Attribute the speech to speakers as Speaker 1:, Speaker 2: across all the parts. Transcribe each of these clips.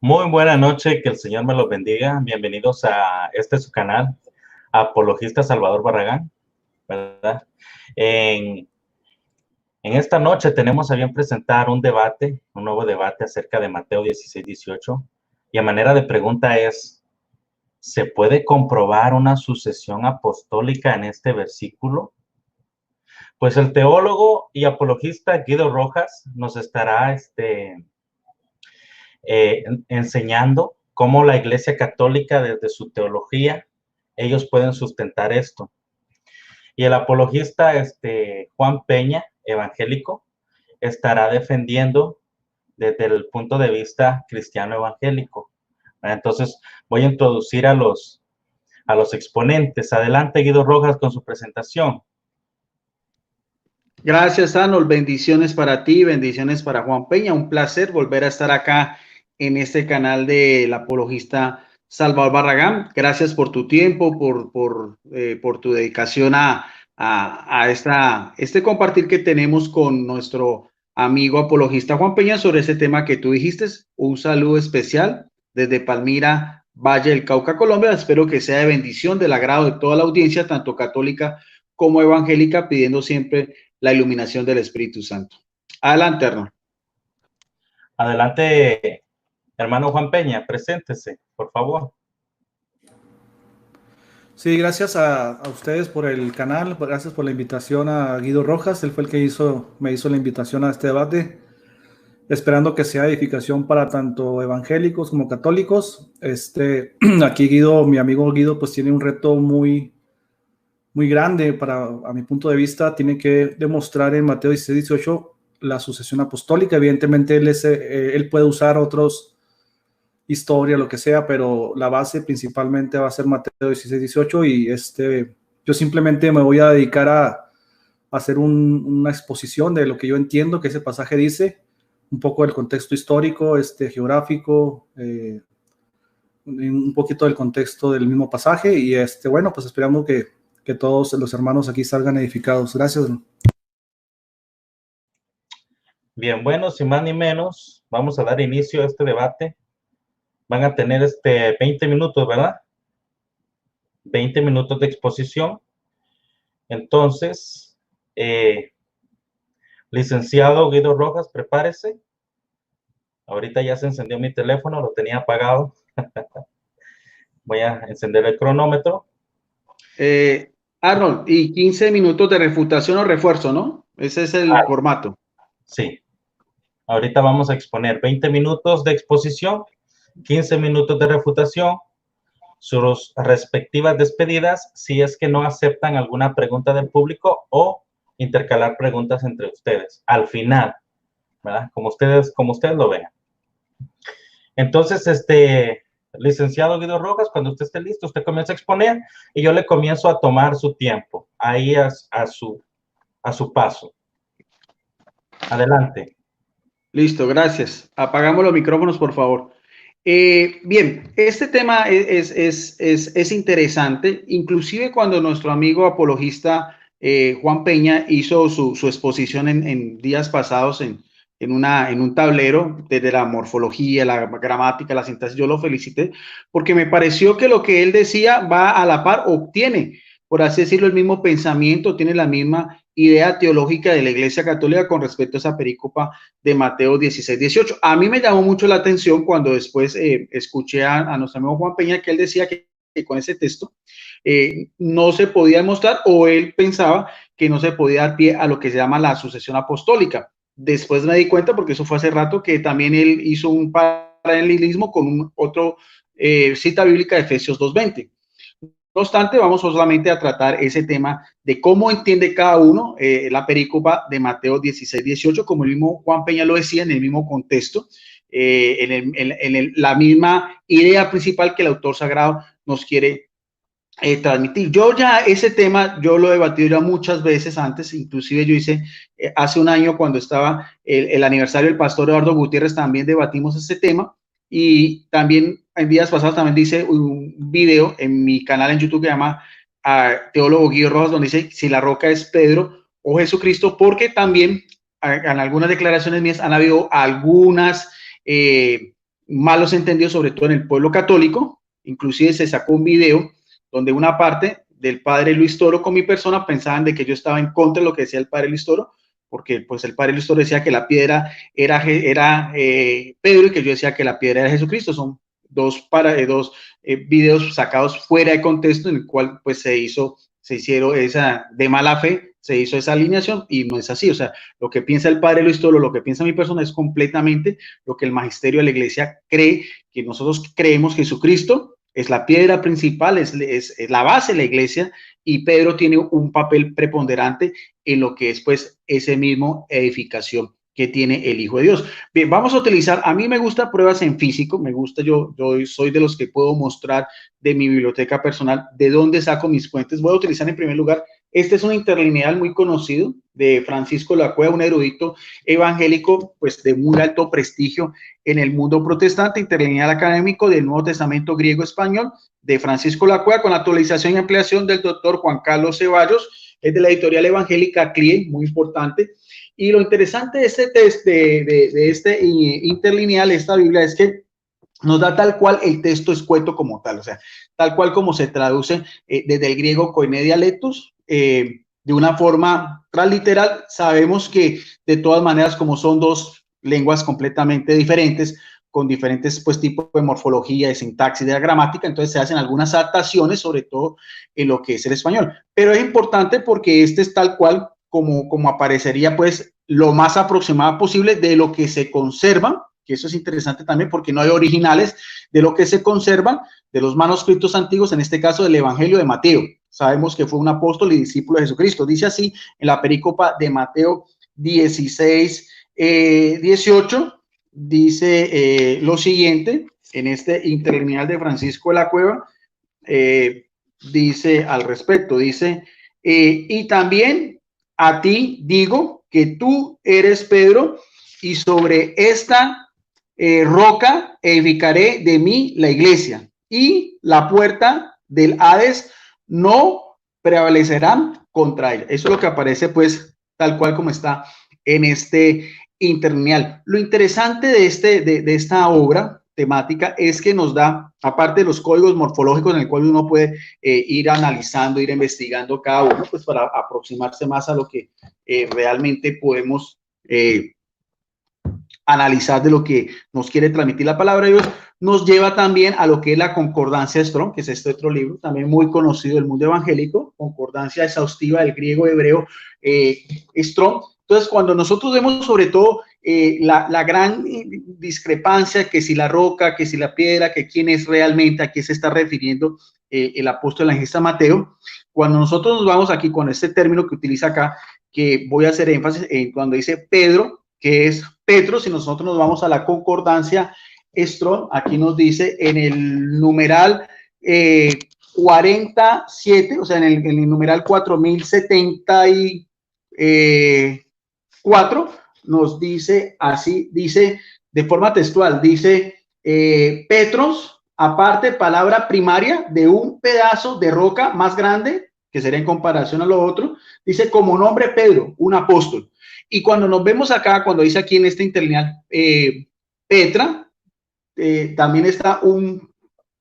Speaker 1: Muy buena noche, que el Señor me los bendiga. Bienvenidos a su canal, Apologista Salvador Barragán, ¿verdad? En, en esta noche tenemos a bien presentar un nuevo debate acerca de Mateo 16-18. Y a manera de pregunta es, ¿se puede comprobar una sucesión apostólica en este versículo? Pues el teólogo y apologista Guido Rojas nos estará enseñando cómo la Iglesia Católica, desde su teología, ellos pueden sustentar esto. Y el apologista Juan Peña, evangélico, estará defendiendo desde el punto de vista cristiano evangélico. Entonces, voy a introducir a los exponentes. Adelante, Guido Rojas, con su presentación.
Speaker 2: Gracias, Arnold. Bendiciones para ti, bendiciones para Juan Peña. Un placer volver a estar acá en este canal del apologista Salvador Barragán. Gracias por tu tiempo, por tu dedicación a este compartir que tenemos con nuestro amigo apologista Juan Peña sobre ese tema que tú dijiste. Un saludo especial desde Palmira, Valle del Cauca, Colombia. Espero que sea de bendición, del agrado de toda la audiencia, tanto católica como evangélica, pidiendo siempre la iluminación del Espíritu Santo. Adelante, Arnold.
Speaker 1: Adelante, hermano Juan Peña, preséntese, por favor.
Speaker 3: Sí, gracias a ustedes por el canal, gracias por la invitación a Guido Rojas, él fue el que me hizo la invitación a este debate, esperando que sea edificación para tanto evangélicos como católicos. Aquí Guido, mi amigo Guido, pues tiene un reto muy grande a mi punto de vista. Tiene que demostrar en Mateo 16-18 la sucesión apostólica. Evidentemente él puede usar otros historia, lo que sea, pero la base principalmente va a ser Mateo 16-18 y yo simplemente me voy a dedicar a hacer una exposición de lo que yo entiendo que ese pasaje dice, un poco del contexto histórico, geográfico, un poquito del contexto del mismo pasaje y bueno, pues esperamos que todos los hermanos aquí salgan edificados. Gracias.
Speaker 1: Bien, bueno, sin más ni menos, vamos a dar inicio a este debate. Van a tener 20 minutos, ¿verdad? 20 minutos de exposición. Entonces, licenciado Guido Rojas, prepárese. Ahorita ya se encendió mi teléfono, lo tenía apagado. Voy a encender el cronómetro.
Speaker 2: Arnold, y 15 minutos de refutación o refuerzo, ¿no? Ese es el formato.
Speaker 1: Sí. Ahorita vamos a exponer 20 minutos de exposición, 15 minutos de refutación, sus respectivas despedidas, si es que no aceptan alguna pregunta del público o intercalar preguntas entre ustedes al final, ¿verdad? Como ustedes lo vean. Entonces, licenciado Guido Rojas, cuando usted esté listo, usted comienza a exponer y yo le comienzo a tomar su tiempo, ahí a su paso. Adelante.
Speaker 2: Listo, gracias. Apagamos los micrófonos, por favor. Bien, este tema es interesante, inclusive cuando nuestro amigo apologista Juan Peña hizo su exposición en días pasados en un tablero desde la morfología, la gramática, la sintaxis. Yo lo felicité porque me pareció que lo que él decía va a la par, obtiene, por así decirlo, el mismo pensamiento, tiene la misma idea teológica de la Iglesia Católica con respecto a esa perícopa de Mateo 16-18. A mí me llamó mucho la atención cuando después escuché a nuestro amigo Juan Peña que él decía que con ese texto no se podía demostrar, o él pensaba que no se podía dar pie a lo que se llama la sucesión apostólica. Después me di cuenta, porque eso fue hace rato, que también él hizo un paralelismo con otro cita bíblica de Efesios 2:20. No obstante, vamos solamente a tratar ese tema de cómo entiende cada uno la perícopa de Mateo 16-18, como el mismo Juan Peña lo decía, en el mismo contexto, la misma idea principal que el autor sagrado nos quiere transmitir. Yo ya ese tema, yo lo he debatido ya muchas veces antes, inclusive yo hice hace un año cuando estaba el aniversario del pastor Eduardo Gutiérrez, también debatimos ese tema. Y también en días pasados también dice un video en mi canal en YouTube que se llama Teólogo Guido Rojas, donde dice si la roca es Pedro o Jesucristo, porque también en algunas declaraciones mías han habido algunas malos entendidos, sobre todo en el pueblo católico. Inclusive se sacó un video donde una parte del padre Luis Toro con mi persona pensaban de que yo estaba en contra de lo que decía el padre Luis Toro, porque pues el padre Luis Toro decía que la piedra era Pedro y que yo decía que la piedra era Jesucristo. Son dos videos sacados fuera de contexto en el cual pues se hicieron esa, de mala fe, se hizo esa alineación y no es así. O sea, lo que piensa el padre Luis Toro, lo que piensa mi persona es completamente lo que el magisterio de la iglesia cree, que nosotros creemos que Jesucristo es la piedra principal, es la base de la iglesia, y Pedro tiene un papel preponderante en lo que es pues ese mismo edificación que tiene el Hijo de Dios. Bien, vamos a utilizar, a mí me gusta pruebas en físico, me gusta, yo soy de los que puedo mostrar de mi biblioteca personal de dónde saco mis fuentes. Voy a utilizar en primer lugar, este es un interlineal muy conocido de Francisco de la Cueva, un erudito evangélico pues de muy alto prestigio en el mundo protestante, interlineal académico del Nuevo Testamento griego-español de Francisco de la Cueva, con actualización y ampliación del doctor Juan Carlos Ceballos, es de la editorial evangélica CLIE, muy importante. Y lo interesante de este de este interlineal, esta Biblia, es que nos da tal cual el texto escueto como tal, o sea, tal cual como se traduce desde el griego koine dialectus, de una forma transliteral. Sabemos que de todas maneras, como son dos lenguas completamente diferentes, con diferentes pues tipos de morfología, de sintaxis, de la gramática, entonces se hacen algunas adaptaciones, sobre todo en lo que es el español. Pero es importante porque este es tal cual como aparecería pues lo más aproximado posible de lo que se conserva, que eso es interesante también porque no hay originales, de lo que se conservan de los manuscritos antiguos, en este caso del Evangelio de Mateo. Sabemos que fue un apóstol y discípulo de Jesucristo. Dice así en la perícopa de Mateo 16, 18, dice lo siguiente, en este interlineal de Francisco de la Cueva, dice al respecto, dice, y también a ti digo que tú eres Pedro, y sobre esta roca edificaré de mí la iglesia, y la puerta del Hades no prevalecerán contra ella. Eso es lo que aparece pues tal cual como está en este interlineal. Lo interesante de esta obra temática es que nos da, aparte de los códigos morfológicos en el cual uno puede ir analizando, ir investigando cada uno, pues para aproximarse más a lo que realmente podemos analizar de lo que nos quiere transmitir la palabra de Dios, nos lleva también a lo que es la concordancia Strong, que es este otro libro, también muy conocido del mundo evangélico, concordancia exhaustiva del griego hebreo Strong. Entonces, cuando nosotros vemos sobre todo la gran discrepancia, que si la roca, que si la piedra, que quién es realmente, a qué se está refiriendo el apóstol evangelista Mateo, cuando nosotros nos vamos aquí con este término que utiliza acá, que voy a hacer énfasis en cuando dice Pedro, que es Petro, si nosotros nos vamos a la concordancia Strong, aquí nos dice en el numeral 47, o sea, en el numeral 4074, nos dice así, dice de forma textual, dice Petros, aparte palabra primaria de un pedazo de roca más grande, que sería en comparación a lo otro, dice como nombre Pedro, un apóstol. Y cuando nos vemos acá, cuando dice aquí en este interlineal Petra, también está un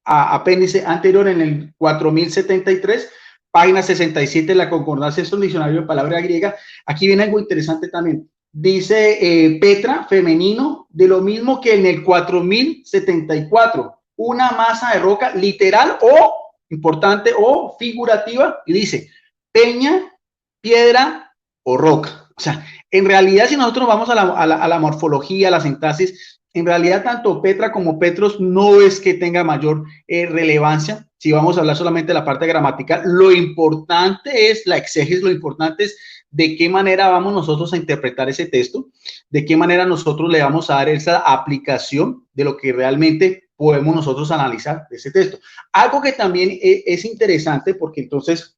Speaker 2: apéndice anterior en el 4073, página 67 de la concordancia, es un diccionario de palabra griega. Aquí viene algo interesante también. Dice Petra, femenino, de lo mismo que en el 4074, una masa de roca literal o importante o figurativa, y dice peña, piedra o roca. O sea, en realidad, si nosotros vamos a la morfología, a la sintaxis, en realidad tanto Petra como Petros no es que tenga mayor relevancia. Si vamos a hablar solamente de la parte gramatical, lo importante es la exégesis, lo importante es de qué manera vamos nosotros a interpretar ese texto, de qué manera nosotros le vamos a dar esa aplicación de lo que realmente podemos nosotros analizar de ese texto. Algo que también es interesante, porque entonces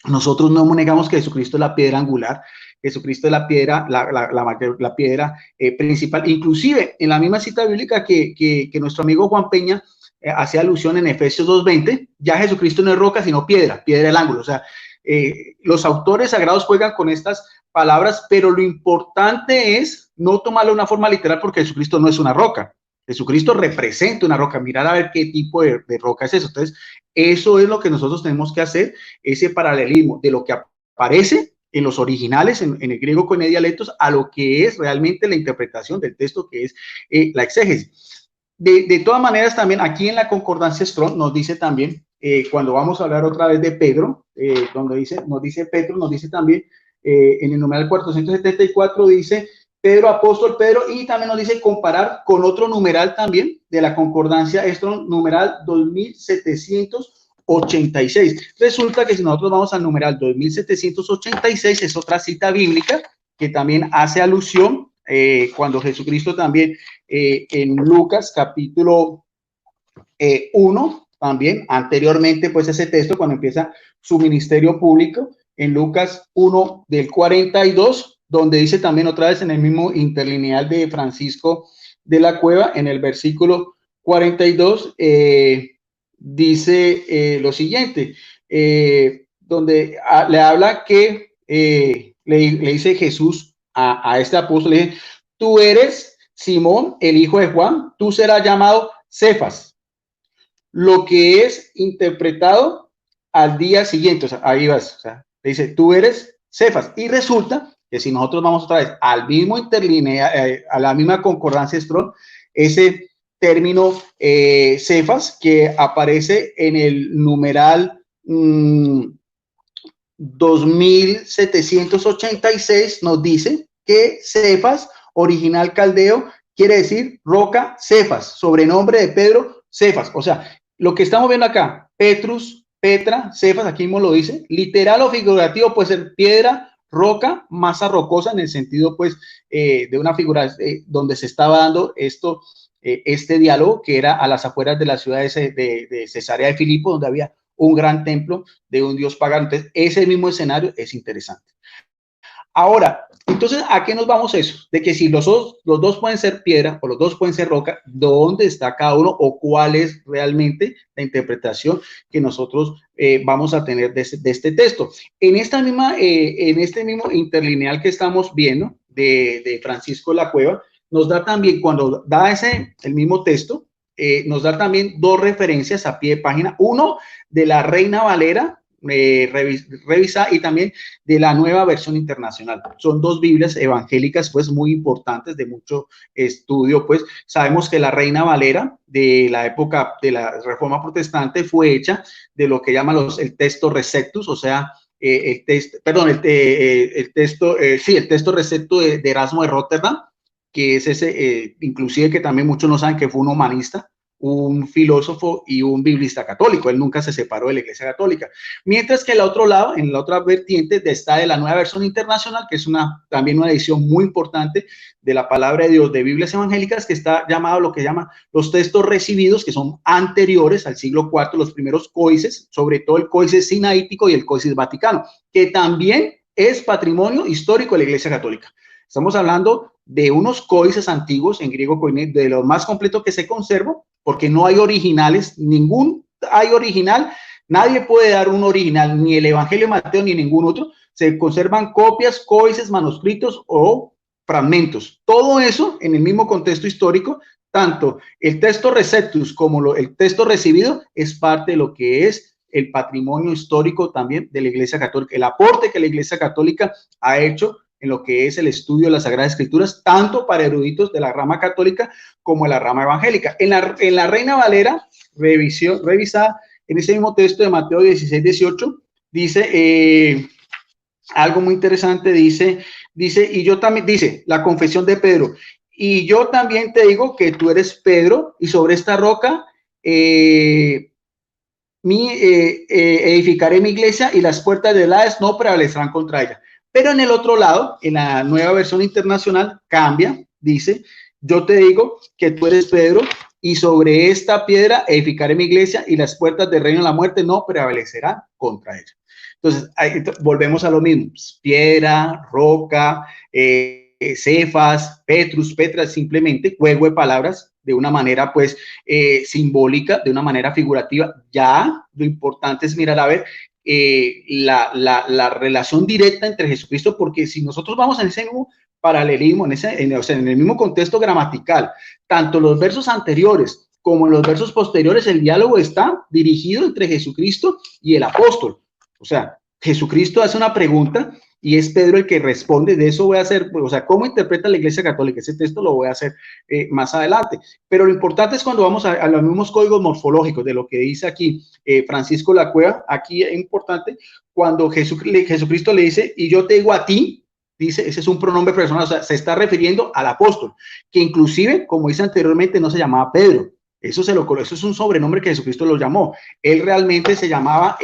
Speaker 2: nosotros no negamos que Jesucristo es la piedra angular, Jesucristo es la piedra, la piedra principal. Inclusive en la misma cita bíblica que nuestro amigo Juan Peña hace alusión en Efesios 2:20, ya Jesucristo no es roca, sino piedra del ángulo. O sea, los autores sagrados juegan con estas palabras, pero lo importante es no tomarlo de una forma literal, porque Jesucristo no es una roca. Jesucristo representa una roca. Mirar a ver qué tipo de roca es eso. Entonces, eso es lo que nosotros tenemos que hacer, ese paralelismo de lo que aparece en los originales, en el griego con dialectos, a lo que es realmente la interpretación del texto, que es la exégesis. De todas maneras, también aquí en la concordancia Strong nos dice también, cuando vamos a hablar otra vez de Pedro, donde nos dice Pedro, nos dice también en el numeral 474, dice Pedro, apóstol Pedro, y también nos dice comparar con otro numeral también de la concordancia Strong, numeral 2786. Resulta que si nosotros vamos al numeral 2786, es otra cita bíblica que también hace alusión cuando Jesucristo también en Lucas capítulo 1, también anteriormente pues ese texto cuando empieza su ministerio público, en Lucas 1 del 42, donde dice también otra vez en el mismo interlineal de Francisco de la Cueva, en el versículo 42, dice lo siguiente, donde le habla que le dice Jesús a este apóstol, le dice, tú eres Simón, el hijo de Juan, tú serás llamado Cefas, lo que es interpretado al día siguiente, o sea, ahí vas, o sea, le dice, tú eres Cefas, y resulta que si nosotros vamos otra vez al mismo interlineal, a la misma concordancia Strong, ese término Cefas que aparece en el numeral 2786 nos dice que Cefas, original caldeo, quiere decir roca Cefas, sobrenombre de Pedro Cefas. O sea, lo que estamos viendo acá, Petrus, Petra, Cefas, aquí mismo lo dice, literal o figurativo puede ser piedra, roca, masa rocosa en el sentido pues de una figura donde se estaba dando esto, este diálogo que era a las afueras de la ciudad de Cesarea de Filipo, donde había un gran templo de un dios pagano. Entonces, ese mismo escenario es interesante. Ahora, entonces, ¿a qué nos vamos eso? De que si los dos pueden ser piedra o los dos pueden ser roca, ¿dónde está cada uno o cuál es realmente la interpretación que nosotros vamos a tener de este texto? En esta misma, en este mismo interlineal que estamos viendo de Francisco de la Cueva, nos da también, cuando da el mismo texto, nos da también dos referencias a pie de página, uno de la Reina Valera, revisa, y también de la Nueva Versión Internacional. Son dos Biblias evangélicas pues muy importantes de mucho estudio. Pues sabemos que la Reina Valera de la época de la Reforma Protestante fue hecha de lo que llaman el texto receptus, o sea, el texto recepto de Erasmo de Rotterdam, que es ese, inclusive que también muchos no saben que fue un humanista, un filósofo y un biblista católico. Él nunca se separó de la Iglesia Católica. Mientras que el otro lado, en la otra vertiente, está de la Nueva Versión Internacional, que es también una edición muy importante de la Palabra de Dios de Biblias evangélicas, que está llamado lo que llaman los textos recibidos, que son anteriores al siglo IV, los primeros códices, sobre todo el Códice Sinaítico y el Códice Vaticano, que también es patrimonio histórico de la Iglesia Católica. Estamos hablando de unos códices antiguos en griego, de los más completos que se conservan, porque no hay originales, hay original, nadie puede dar un original, ni el Evangelio de Mateo ni ningún otro. Se conservan copias, códices, manuscritos o fragmentos. Todo eso en el mismo contexto histórico, tanto el texto receptus como el texto recibido es parte de lo que es el patrimonio histórico también de la Iglesia Católica, el aporte que la Iglesia Católica ha hecho en lo que es el estudio de las Sagradas Escrituras, tanto para eruditos de la rama católica como de la rama evangélica. En la Reina Valera, revisada en ese mismo texto de Mateo 16-18, dice algo muy interesante, dice, y yo también, dice, la confesión de Pedro, y yo también te digo que tú eres Pedro, y sobre esta roca edificaré mi iglesia, y las puertas del Hades no prevalecerán contra ella. Pero en el otro lado, en la Nueva Versión Internacional, cambia, dice, yo te digo que tú eres Pedro, y sobre esta piedra edificaré mi iglesia, y las puertas del reino de la muerte no prevalecerán contra ella. Entonces, volvemos a lo mismo, piedra, roca, Cefas, Petrus, Petra, simplemente juego de palabras de una manera pues simbólica, de una manera figurativa. Ya lo importante es mirar a ver la relación directa entre Jesucristo, porque si nosotros vamos en ese mismo paralelismo, o sea, en el mismo contexto gramatical. Tanto los versos anteriores como en los versos posteriores, el diálogo está dirigido entre Jesucristo y el apóstol. O sea, Jesucristo hace una pregunta y es Pedro el que responde. De eso voy a hacer, o sea, cómo interpreta la Iglesia Católica ese texto lo voy a hacer más adelante. Pero lo importante es cuando vamos a los mismos códigos morfológicos de lo que dice aquí Francisco Lacueva. Aquí es importante cuando Jesucristo le dice, y yo te digo a ti, dice, ese es un pronombre personal, o sea, se está refiriendo al apóstol, que inclusive, como dice anteriormente, no se llamaba Pedro. Eso es un sobrenombre que Jesucristo lo llamó. Él realmente se llamaba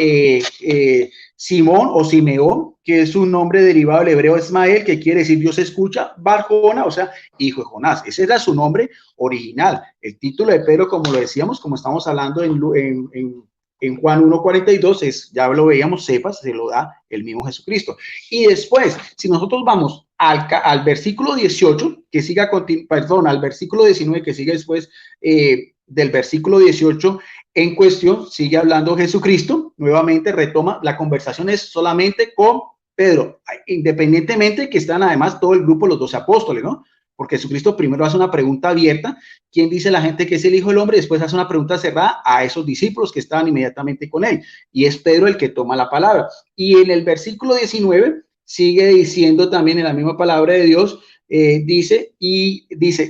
Speaker 2: Simón o Simeón, que es un nombre derivado del hebreo Ismael, que quiere decir Dios escucha, Bar-Jona, o sea, hijo de Jonás. Ese era su nombre original. El título de Pedro, como lo decíamos, como estamos hablando en Juan 1:42, ya lo veíamos, Cefas, se lo da el mismo Jesucristo. Y después, si nosotros vamos al versículo 18, que siga, al versículo 19, que sigue después del versículo 18 en cuestión, sigue hablando Jesucristo, nuevamente retoma, la conversación es solamente con Pedro, independientemente que están además todo el grupo, los 12 apóstoles, ¿no? Porque Jesucristo primero hace una pregunta abierta, ¿quién dice la gente que es el Hijo del Hombre? Después hace una pregunta cerrada a esos discípulos que estaban inmediatamente con él, y es Pedro el que toma la palabra. Y en el versículo 19 sigue diciendo también en la misma palabra de Dios, dice,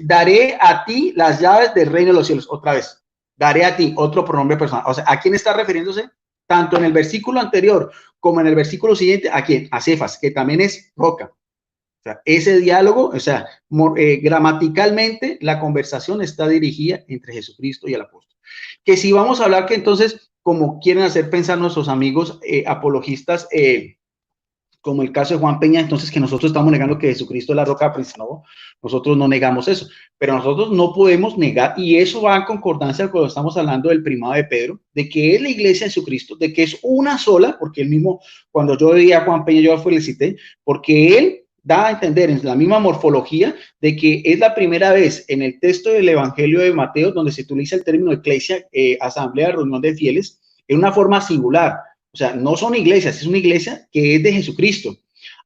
Speaker 2: daré a ti las llaves del reino de los cielos. Otra vez, daré a ti, otro pronombre personal. O sea, ¿a quién está refiriéndose? Tanto en el versículo anterior como en el versículo siguiente, ¿a quién? A Cefas, que también es roca. O sea, ese diálogo, o sea, gramaticalmente la conversación está dirigida entre Jesucristo y el apóstol. Que si vamos a hablar que entonces, como quieren hacer pensar nuestros amigos apologistas, como el caso de Juan Peña, entonces que nosotros estamos negando que Jesucristo es la roca principal. No, nosotros no negamos eso, pero nosotros no podemos negar, y eso va en concordancia cuando estamos hablando del primado de Pedro, de que es la iglesia de Jesucristo, de que es una sola, porque él mismo, cuando yo veía a Juan Peña, yo lo felicité, porque él da a entender en la misma morfología de que es la primera vez en el texto del Evangelio de Mateo donde se utiliza el término eclesia, asamblea, reunión de fieles, en una forma singular. O sea, no son iglesias, es una iglesia que es de Jesucristo.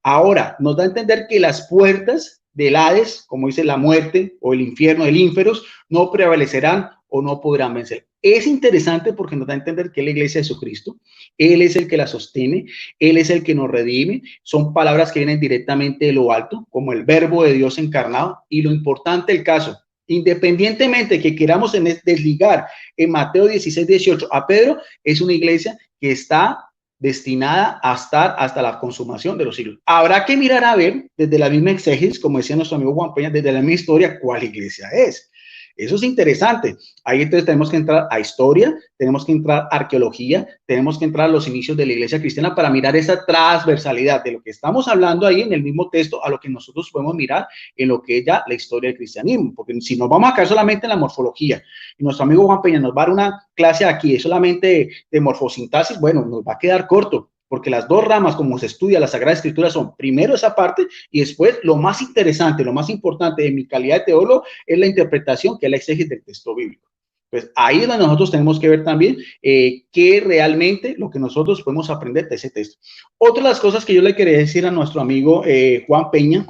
Speaker 2: Ahora, nos da a entender que las puertas del Hades, como dice la muerte o el infierno, el ínferos, no prevalecerán o no podrán vencer. Es interesante porque nos da a entender que es la iglesia de Jesucristo. Él es el que la sostiene, Él es el que nos redime. Son palabras que vienen directamente de lo alto, como el verbo de Dios encarnado. Y lo importante del caso, independientemente que queramos desligar en Mateo 16:18 a Pedro, es una iglesia que está destinada a estar hasta la consumación de los siglos. Habrá que mirar a ver desde la misma exégesis, como decía nuestro amigo Juan Peña, desde la misma historia, cuál iglesia es. Eso es interesante. Ahí entonces tenemos que entrar a historia, tenemos que entrar a arqueología, tenemos que entrar a los inicios de la iglesia cristiana para mirar esa transversalidad de lo que estamos hablando ahí en el mismo texto a lo que nosotros podemos mirar en lo que es ya la historia del cristianismo. Porque si nos vamos a quedar solamente en la morfología y nuestro amigo Juan Peña nos va a dar una clase aquí solamente de morfosintaxis, bueno, nos va a quedar corto. Porque las dos ramas, como se estudia la Sagrada Escritura, son primero esa parte y después lo más interesante, lo más importante de mi calidad de teólogo es la interpretación, que es la exégesis del texto bíblico. Pues ahí es donde nosotros tenemos que ver también qué realmente lo que nosotros podemos aprender de ese texto. Otra de las cosas que yo le quería decir a nuestro amigo Juan Peña,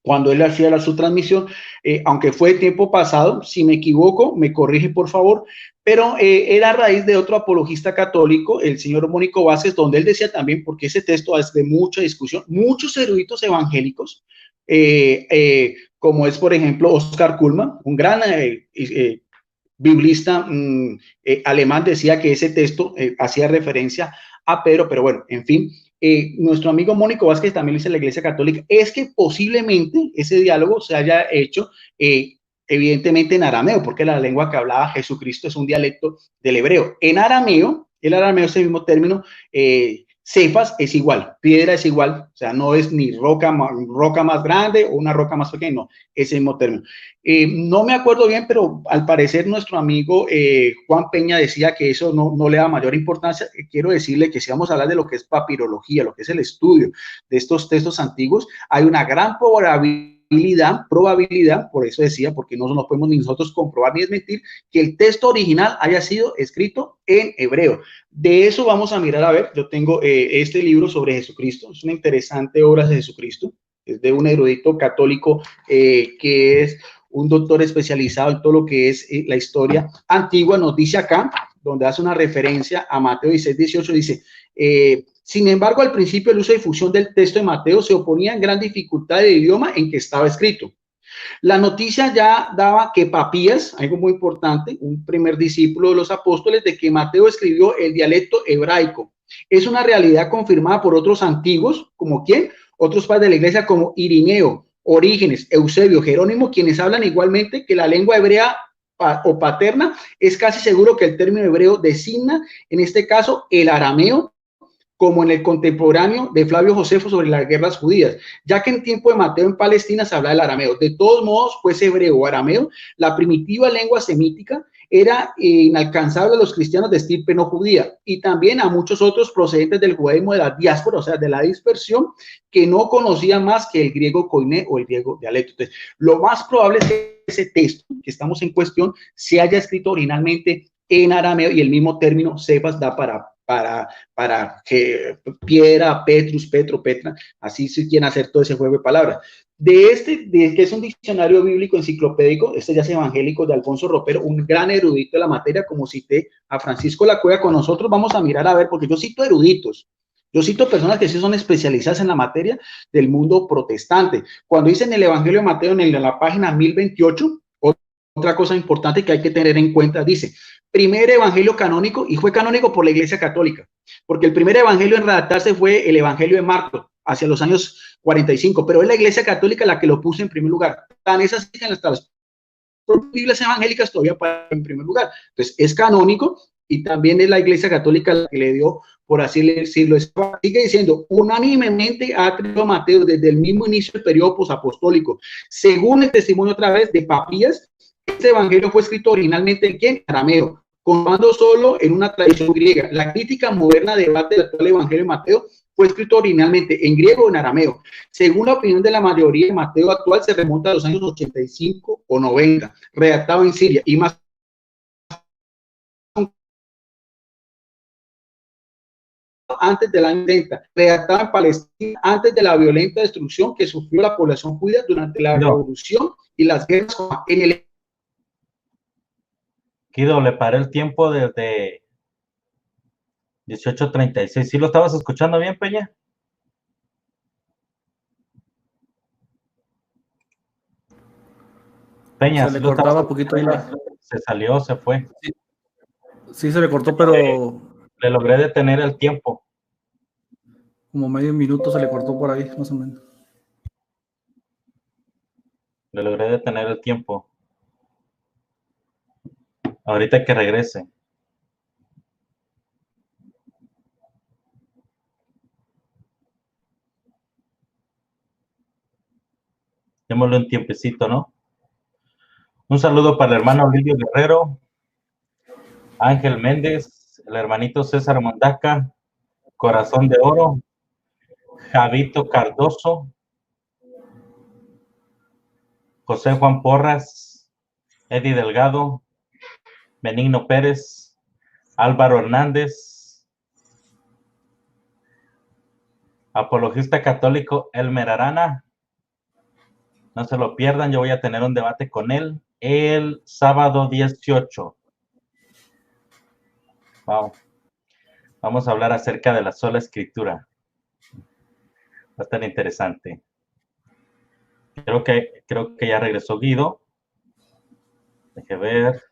Speaker 2: cuando él hacía su transmisión, aunque fue tiempo pasado, si me equivoco, me corrige por favor, pero era a raíz de otro apologista católico, el señor Mónico Vázquez, donde él decía también, porque ese texto es de mucha discusión, muchos eruditos evangélicos, como es por ejemplo Oscar Kuhlmann, un gran biblista alemán, decía que ese texto hacía referencia a Pedro, pero bueno, en fin, nuestro amigo Mónico Vázquez también dice la Iglesia Católica, es que posiblemente ese diálogo se haya hecho evidentemente en arameo, porque la lengua que hablaba Jesucristo es un dialecto del hebreo. En arameo, el arameo es el mismo término, Cefas es igual, piedra es igual, o sea, no es ni roca más grande o una roca más pequeña, no, es el mismo término. No me acuerdo bien, pero al parecer nuestro amigo Juan Peña decía que eso no le da mayor importancia. Quiero decirle que si vamos a hablar de lo que es papirología, lo que es el estudio de estos textos antiguos, hay una gran probabilidad, por eso decía, porque no nos podemos ni nosotros comprobar ni desmentir, que el texto original haya sido escrito en hebreo. De eso vamos a mirar, a ver, yo tengo este libro sobre Jesucristo, es una interesante obra de Jesucristo, es de un erudito católico que es un doctor especializado en todo lo que es la historia antigua. Nos dice acá, donde hace una referencia a Mateo 16:18, dice, sin embargo, al principio el uso y difusión del texto de Mateo se oponía en gran dificultad del idioma en que estaba escrito. La noticia ya daba que Papías, algo muy importante, un primer discípulo de los apóstoles, de que Mateo escribió el dialecto hebraico. Es una realidad confirmada por otros antiguos, como quién, otros padres de la iglesia como Irineo, Orígenes, Eusebio, Jerónimo, quienes hablan igualmente que la lengua hebrea o paterna es casi seguro que el término hebreo designa, en este caso, el arameo, como en el contemporáneo de Flavio Josefo sobre las guerras judías, ya que en tiempo de Mateo en Palestina se habla del arameo. De todos modos, pues hebreo o arameo, la primitiva lengua semítica, era inalcanzable a los cristianos de estirpe no judía y también a muchos otros procedentes del judaísmo de la diáspora, o sea, de la dispersión, que no conocían más que el griego koiné o el griego dialecto. Entonces, lo más probable es que ese texto que estamos en cuestión se haya escrito originalmente en arameo y el mismo término Cefas da para que piedra, Petrus, Petro, Petra, así se quieren hacer todo ese juego de palabras. De que es un diccionario bíblico enciclopédico, este ya es evangélico de Alfonso Ropero, un gran erudito de la materia, como cité a Francisco Lacuega. Con nosotros vamos a mirar a ver, porque yo cito eruditos, yo cito personas que sí son especializadas en la materia del mundo protestante. Cuando dicen el Evangelio de Mateo en la página 1028, otra cosa importante que hay que tener en cuenta, dice, primer evangelio canónico, y fue canónico por la Iglesia Católica, porque el primer evangelio en redactarse fue el Evangelio de Marcos, hacia los años 45, pero es la Iglesia Católica la que lo puso en primer lugar. Tan esas que hasta las Biblias evangélicas todavía para en primer lugar. Entonces, es canónico y también es la Iglesia Católica la que le dio, por así decirlo, sigue diciendo, unánimemente ha atribuido Mateo desde el mismo inicio del periodo posapostólico. Según el testimonio otra vez de Papías, este evangelio fue escrito originalmente en ¿quién? Arameo, contando solo en una tradición griega. La crítica moderna debate del actual evangelio de Mateo fue escrito originalmente en griego o en arameo. Según la opinión de la mayoría, Mateo actual se remonta a los años 85 o 90, redactado en Siria y más antes del año 30, redactado en Palestina antes de la violenta destrucción que sufrió la población judía durante la revolución y las guerras en el...
Speaker 1: Guido, le paré el tiempo desde 18:36. ¿Sí lo estabas escuchando bien, Peña? Peña,
Speaker 3: se le cortaba un poquito ahí.
Speaker 1: Se salió, se fue.
Speaker 3: Sí, se le cortó, pero...
Speaker 1: Le logré detener el tiempo.
Speaker 3: Como medio minuto se le cortó por ahí, más o menos.
Speaker 1: Le logré detener el tiempo. Ahorita que regrese. Démosle un tiempecito, ¿no? Un saludo para el hermano Lidio Guerrero, Ángel Méndez, el hermanito César Mondaca, Corazón de Oro, Javito Cardoso, José Juan Porras, Eddie Delgado, Benigno Pérez, Álvaro Hernández, apologista católico Elmer Arana. No se lo pierdan, yo voy a tener un debate con él el sábado 18. Wow. Vamos a hablar acerca de la sola escritura. Va a estar interesante. Creo que ya regresó Guido. Deje ver.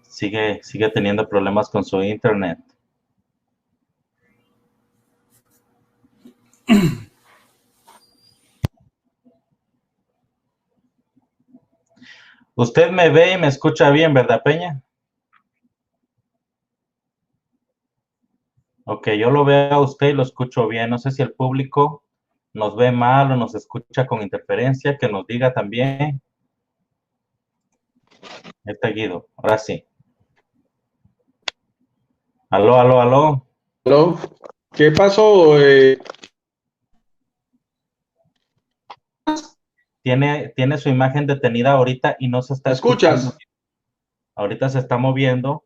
Speaker 1: Sigue teniendo problemas con su internet. Usted me ve y me escucha bien, ¿verdad, Peña? Ok, yo lo veo a usted y lo escucho bien. No sé si el público nos ve mal o nos escucha con interferencia, que nos diga también. Está Guido, ahora sí. Aló, aló, aló.
Speaker 2: ¿Aló? ¿Qué pasó?
Speaker 1: Tiene su imagen detenida ahorita y no se está escuchando.
Speaker 2: ¿Escuchas?
Speaker 1: Ahorita se está moviendo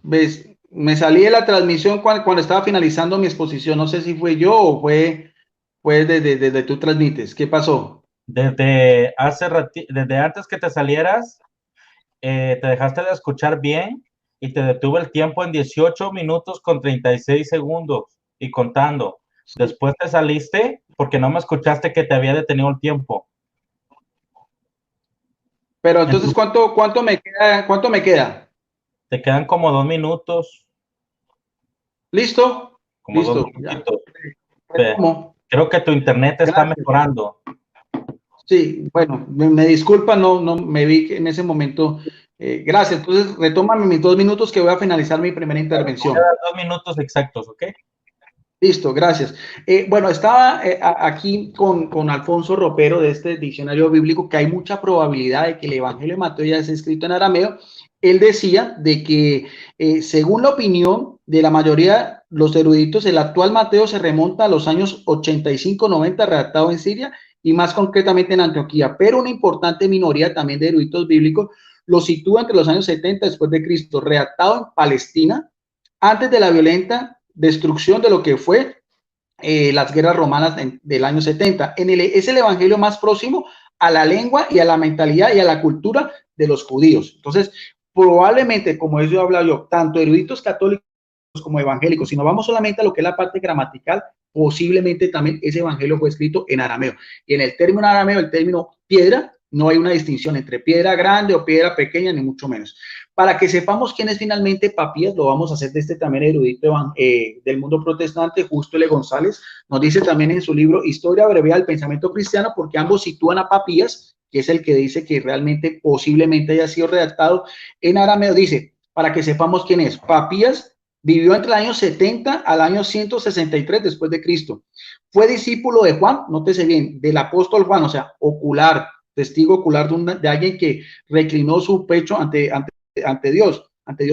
Speaker 2: ¿Ves? Me salí de la transmisión cuando estaba finalizando mi exposición. No sé si fue yo o fue desde tú transmites. ¿Qué pasó?
Speaker 1: Desde antes que te salieras, te dejaste de escuchar bien y te detuve el tiempo en 18 minutos con 36 segundos y contando. Después te saliste porque no me escuchaste que te había detenido el tiempo.
Speaker 2: Pero entonces,
Speaker 1: Entonces,
Speaker 2: ¿cuánto me queda? ¿Cuánto me queda?
Speaker 1: te quedan como 2 minutos,
Speaker 2: ¿Listo?
Speaker 1: como dos
Speaker 2: Listo, ya.
Speaker 1: minutitos. Ve,
Speaker 2: Retomo.
Speaker 1: creo que tu internet está
Speaker 2: Gracias.
Speaker 1: mejorando.
Speaker 2: Sí, bueno, me disculpa, no me vi que en ese momento. Gracias. Entonces, retómame mis 2 minutos que voy a finalizar mi primera
Speaker 1: Voy a
Speaker 2: intervención.
Speaker 1: dar 2 minutos exactos, ¿ok?
Speaker 2: Listo, gracias. Bueno, estaba aquí con Alfonso Ropero de este diccionario bíblico que hay mucha probabilidad de que el Evangelio de Mateo ya sea escrito en arameo. Él decía de que según la opinión de la mayoría de los eruditos, el actual Mateo se remonta a los años 85-90 redactado en Siria y más concretamente en Antioquía, pero una importante minoría también de eruditos bíblicos lo sitúa entre los años 70 después de Cristo, redactado en Palestina antes de la violenta destrucción de lo que fue las guerras romanas del año 70. Es el evangelio más próximo a la lengua y a la mentalidad y a la cultura de los judíos. Entonces, probablemente, como eso he hablado yo, tanto eruditos católicos como evangélicos, si nos vamos solamente a lo que es la parte gramatical, posiblemente también ese evangelio fue escrito en arameo. Y en el término arameo, el término piedra, no hay una distinción entre piedra grande o piedra pequeña, ni mucho menos. Para que sepamos quién es finalmente Papías, lo vamos a hacer de este también erudito del mundo protestante, Justo L. González, nos dice también en su libro Historia abreviada del pensamiento cristiano, porque ambos sitúan a Papías, que es el que dice que realmente posiblemente haya sido redactado en arameo, dice, para que sepamos quién es. Papías vivió entre el año 70 al año 163 después de Cristo. Fue discípulo de Juan, nótese bien, del apóstol Juan, o sea, ocular, testigo ocular de alguien que reclinó su pecho ante Dios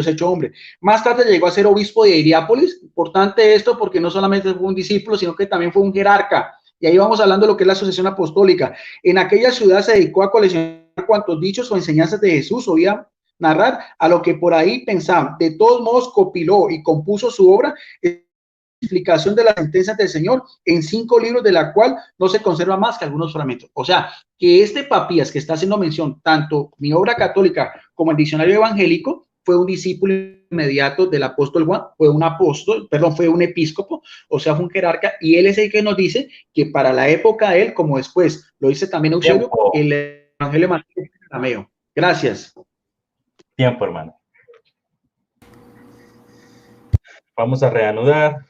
Speaker 2: hecho hombre. Más tarde llegó a ser obispo de Hierápolis. Importante esto porque no solamente fue un discípulo, sino que también fue un jerarca. Y ahí vamos hablando de lo que es la asociación apostólica. En aquella ciudad se dedicó a coleccionar cuantos dichos o enseñanzas de Jesús oía narrar, a lo que por ahí pensaban. De todos modos, copiló y compuso su obra, explicación de las sentencias del Señor en 5 libros, de la cual no se conserva más que algunos fragmentos. O sea, que este Papías que está haciendo mención, tanto mi obra católica como el diccionario evangélico, fue un discípulo inmediato del apóstol Juan, fue un apóstol, perdón, fue un episcopo, o sea, fue un jerarca, y él es el que nos dice que para la época de él, como después lo dice también Eusebio,
Speaker 1: Tiempo,
Speaker 2: el evangelio de Mateo es arameo. Gracias.
Speaker 1: tiempo, hermano. Vamos a reanudar.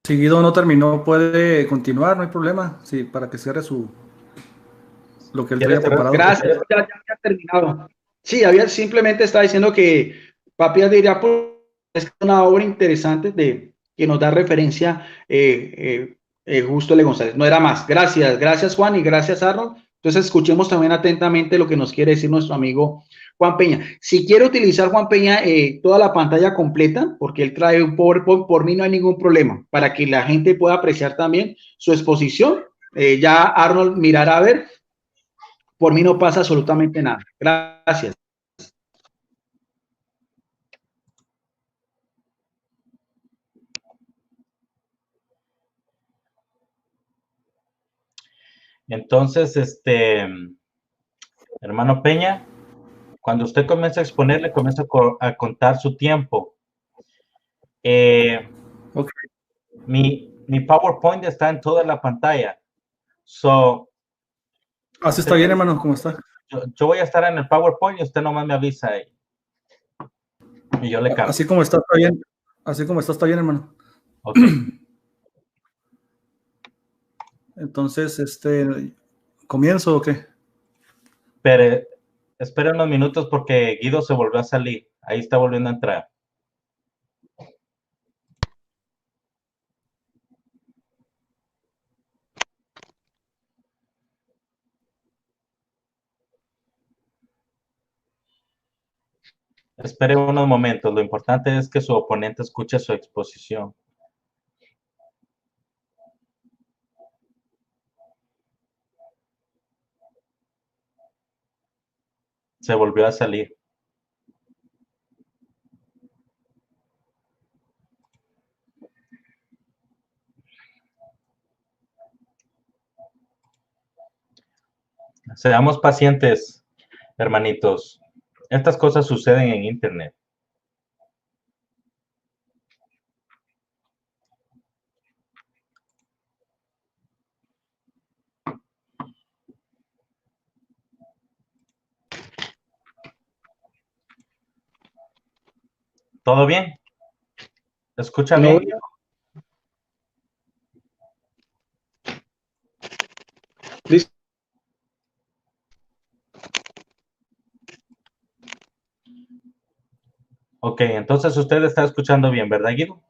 Speaker 3: Si Guido no terminó, puede continuar, no hay problema. Sí, para que cierre lo que él
Speaker 1: ¿Quieres
Speaker 3: traía
Speaker 1: cerrar?
Speaker 3: preparado.
Speaker 2: Gracias, ya había terminado. Sí, había simplemente estaba diciendo que Papías de Hierápolis es una obra interesante que nos da referencia Justo L. González. No era más. Gracias, gracias Juan y gracias Arnold. Entonces escuchemos también atentamente lo que nos quiere decir nuestro amigo Juan Peña. Si quiere utilizar Juan Peña toda la pantalla completa, porque él trae un PowerPoint, por mí no hay ningún problema, para que la gente pueda apreciar también su exposición. Ya Arnold mirará a ver. Por mí no pasa absolutamente nada. Gracias.
Speaker 1: Entonces, hermano Peña, cuando usted comienza a exponer, le comienza a contar su tiempo.
Speaker 3: Okay.
Speaker 1: Mi PowerPoint está en toda la pantalla. So,
Speaker 3: Así está bien, hermano, ¿cómo está?
Speaker 1: yo voy a estar en el PowerPoint y usted nomás me avisa ahí. Y yo le cambio.
Speaker 3: Así como está bien. Así como está bien, hermano.
Speaker 1: Ok.
Speaker 3: Entonces, ¿comienzo o qué?
Speaker 1: Pero espera unos minutos porque Guido se volvió a salir. Ahí está volviendo a entrar. Espere unos momentos. Lo importante es que su oponente escuche su exposición. Se volvió a salir. Seamos pacientes, hermanitos. Estas cosas suceden en Internet. ¿Todo bien? ¿Escucha bien?
Speaker 2: Listo.
Speaker 1: Ok, entonces usted está escuchando bien, ¿verdad, Guido?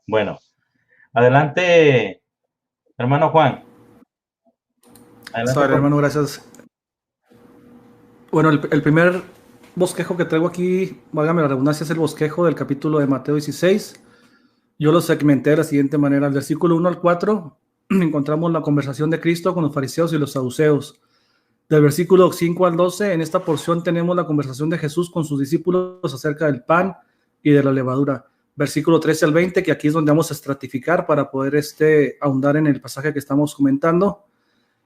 Speaker 1: Bueno, adelante, hermano Juan. Adelante,
Speaker 3: Sorry, hermano, gracias. Bueno, el primer bosquejo que traigo aquí, válgame la redundancia, es el bosquejo del capítulo de Mateo 16. Yo lo segmenté de la siguiente manera. Al versículo 1 al 4 encontramos la conversación de Cristo con los fariseos y los saduceos. Del versículo 5 al 12, en esta porción tenemos la conversación de Jesús con sus discípulos acerca del pan y de la levadura. Versículo 13 al 20, que aquí es donde vamos a estratificar para poder ahondar en el pasaje que estamos comentando.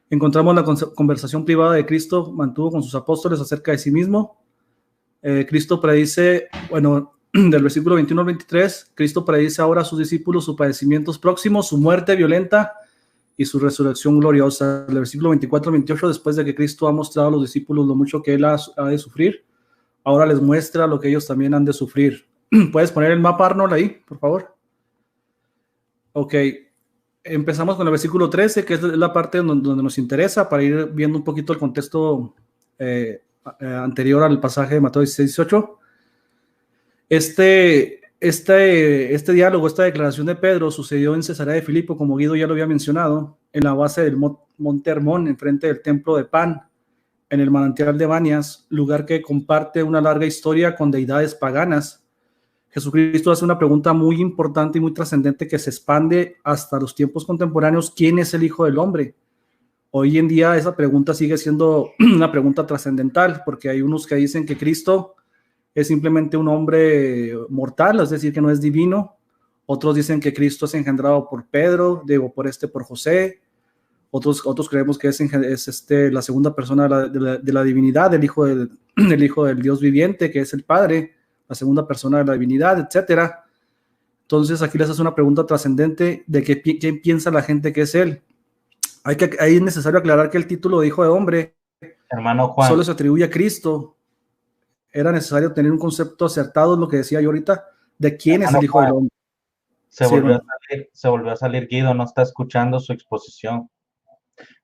Speaker 3: Encontramos la conversación privada de Cristo mantuvo con sus apóstoles acerca de sí mismo. Cristo predice, bueno, del versículo 21 al 23, Cristo predice ahora a sus discípulos sus padecimientos próximos, su muerte violenta y su resurrección gloriosa. Del versículo 24 al 28, después de que Cristo ha mostrado a los discípulos lo mucho que Él ha de sufrir, ahora les muestra lo que ellos también han de sufrir. ¿Puedes poner el mapa, Arnold, ahí, por favor? Ok. Empezamos con el versículo 13, que es la parte donde nos interesa, para ir viendo un poquito el contexto anterior al pasaje de Mateo 16-18. Este diálogo, esta declaración de Pedro sucedió en Cesarea de Filipo, como Guido ya lo había mencionado, en la base del Monte Hermón, enfrente del Templo de Pan, en el manantial de Banias, lugar que comparte una larga historia con deidades paganas. Jesucristo hace una pregunta muy importante y muy trascendente que se expande hasta los tiempos contemporáneos. ¿Quién es el Hijo del Hombre? Hoy en día esa pregunta sigue siendo una pregunta trascendental, porque hay unos que dicen que Cristo es simplemente un hombre mortal, es decir, que no es divino. Otros dicen que Cristo es engendrado por Pedro, por José. Otros creemos que es la segunda persona de la divinidad, el hijo del Dios viviente, que es el Padre, la segunda persona de la divinidad, etcétera. Entonces aquí les hace una pregunta trascendente de quién piensa la gente que es Él. Ahí es necesario aclarar que el título de Hijo de Hombre,
Speaker 1: hermano Juan,
Speaker 3: solo se atribuye a Cristo. Era necesario tener un concepto acertado, lo que decía yo ahorita, de quién es el Hijo del Hombre.
Speaker 1: Se volvió a salir Guido, no está escuchando su exposición.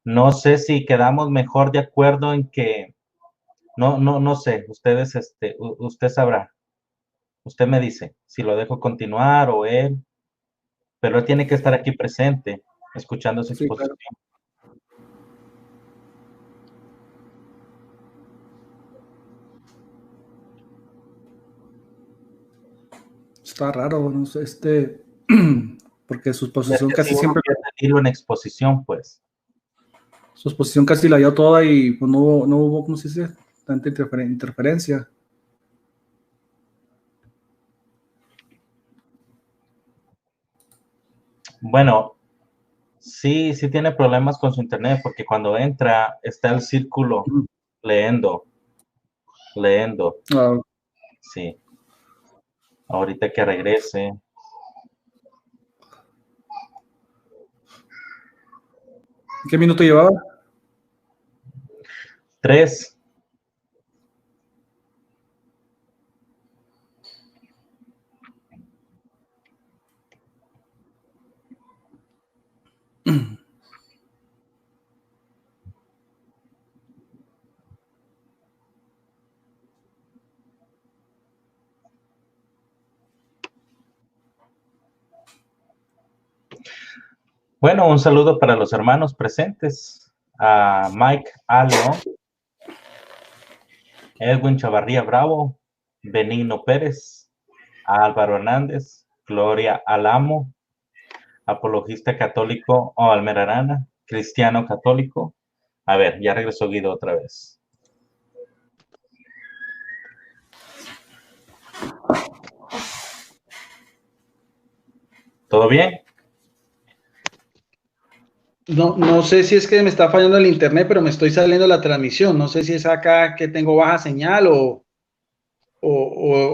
Speaker 1: No sé si quedamos mejor de acuerdo en que, no sé, ustedes, usted sabrá. Usted me dice si lo dejo continuar o él, pero él tiene que estar aquí presente, escuchando su exposición.
Speaker 3: Claro. Está raro, no sé, porque su exposición casi siempre...
Speaker 1: En exposición, pues.
Speaker 3: Su exposición casi la dio toda y pues no hubo, ¿cómo se dice? Tanta interferencia.
Speaker 1: Bueno, sí tiene problemas con su internet, porque cuando entra está el círculo leyendo. Sí. Ahorita que regrese.
Speaker 3: ¿Qué minuto llevaba?
Speaker 1: 3. Bueno, un saludo para los hermanos presentes, a Mike A. León, Edwin Chavarría Bravo, Benigno Pérez, a Álvaro Hernández, Gloria Alamo, apologista católico o Almerarana, cristiano católico. A ver, ya regresó Guido otra vez. ¿Todo bien?
Speaker 2: No sé si es que me está fallando el internet, pero me estoy saliendo la transmisión. No sé si es acá que tengo baja señal o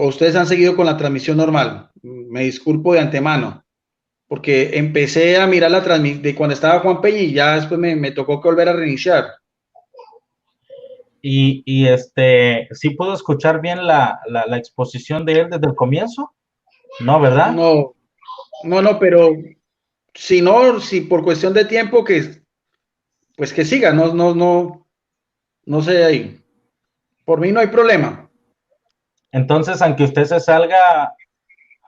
Speaker 2: ustedes han seguido con la transmisión normal. Me disculpo de antemano, porque empecé a mirar la transmisión de cuando estaba Juan Peña y ya después me tocó que volver a reiniciar.
Speaker 1: ¿Sí puedo escuchar bien la exposición de él desde el comienzo? No, ¿verdad?
Speaker 2: No, pero si no, si por cuestión de tiempo pues que siga, no sé ahí. Por mí no hay problema.
Speaker 1: Entonces, aunque usted se salga,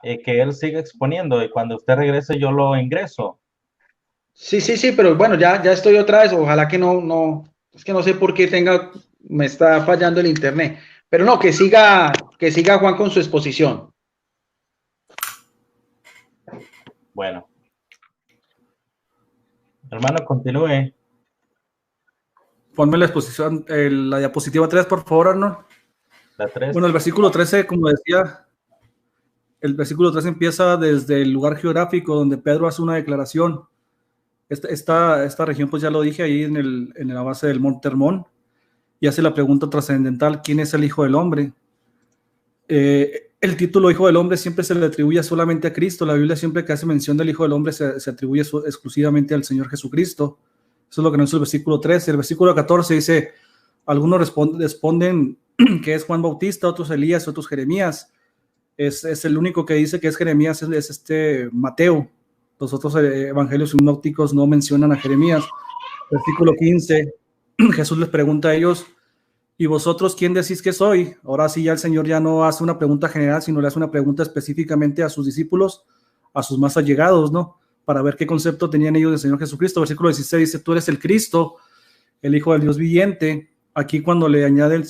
Speaker 1: que él siga exponiendo y cuando usted regrese yo lo ingreso.
Speaker 2: Sí, pero bueno, ya estoy otra vez. Ojalá que es que no sé por qué me está fallando el internet. Pero no, que siga Juan con su exposición.
Speaker 1: Bueno, hermano, continúe.
Speaker 3: Ponme la exposición, la diapositiva 3, por favor, Arnold.
Speaker 1: La 3.
Speaker 3: Bueno, el versículo 13, como decía, el versículo 13 empieza desde el lugar geográfico donde Pedro hace una declaración. Esta región, pues ya lo dije, ahí en la base del Monte Hermón, y hace la pregunta trascendental: ¿quién es el Hijo del Hombre? El título Hijo del Hombre siempre se le atribuye solamente a Cristo. La Biblia, siempre que hace mención del Hijo del Hombre, se atribuye exclusivamente al Señor Jesucristo. Eso es lo que nos dice el versículo 13. El versículo 14 dice: algunos responden que es Juan Bautista, otros Elías, otros Jeremías. Es el único que dice que es Jeremías, es Mateo. Los otros evangelios sinópticos no mencionan a Jeremías. Versículo 15, Jesús les pregunta a ellos: ¿y vosotros quién decís que soy? Ahora sí, ya el Señor ya no hace una pregunta general, sino le hace una pregunta específicamente a sus discípulos, a sus más allegados, ¿no? Para ver qué concepto tenían ellos del Señor Jesucristo. Versículo 16 dice: tú eres el Cristo, el Hijo del Dios viviente. Aquí cuando le añade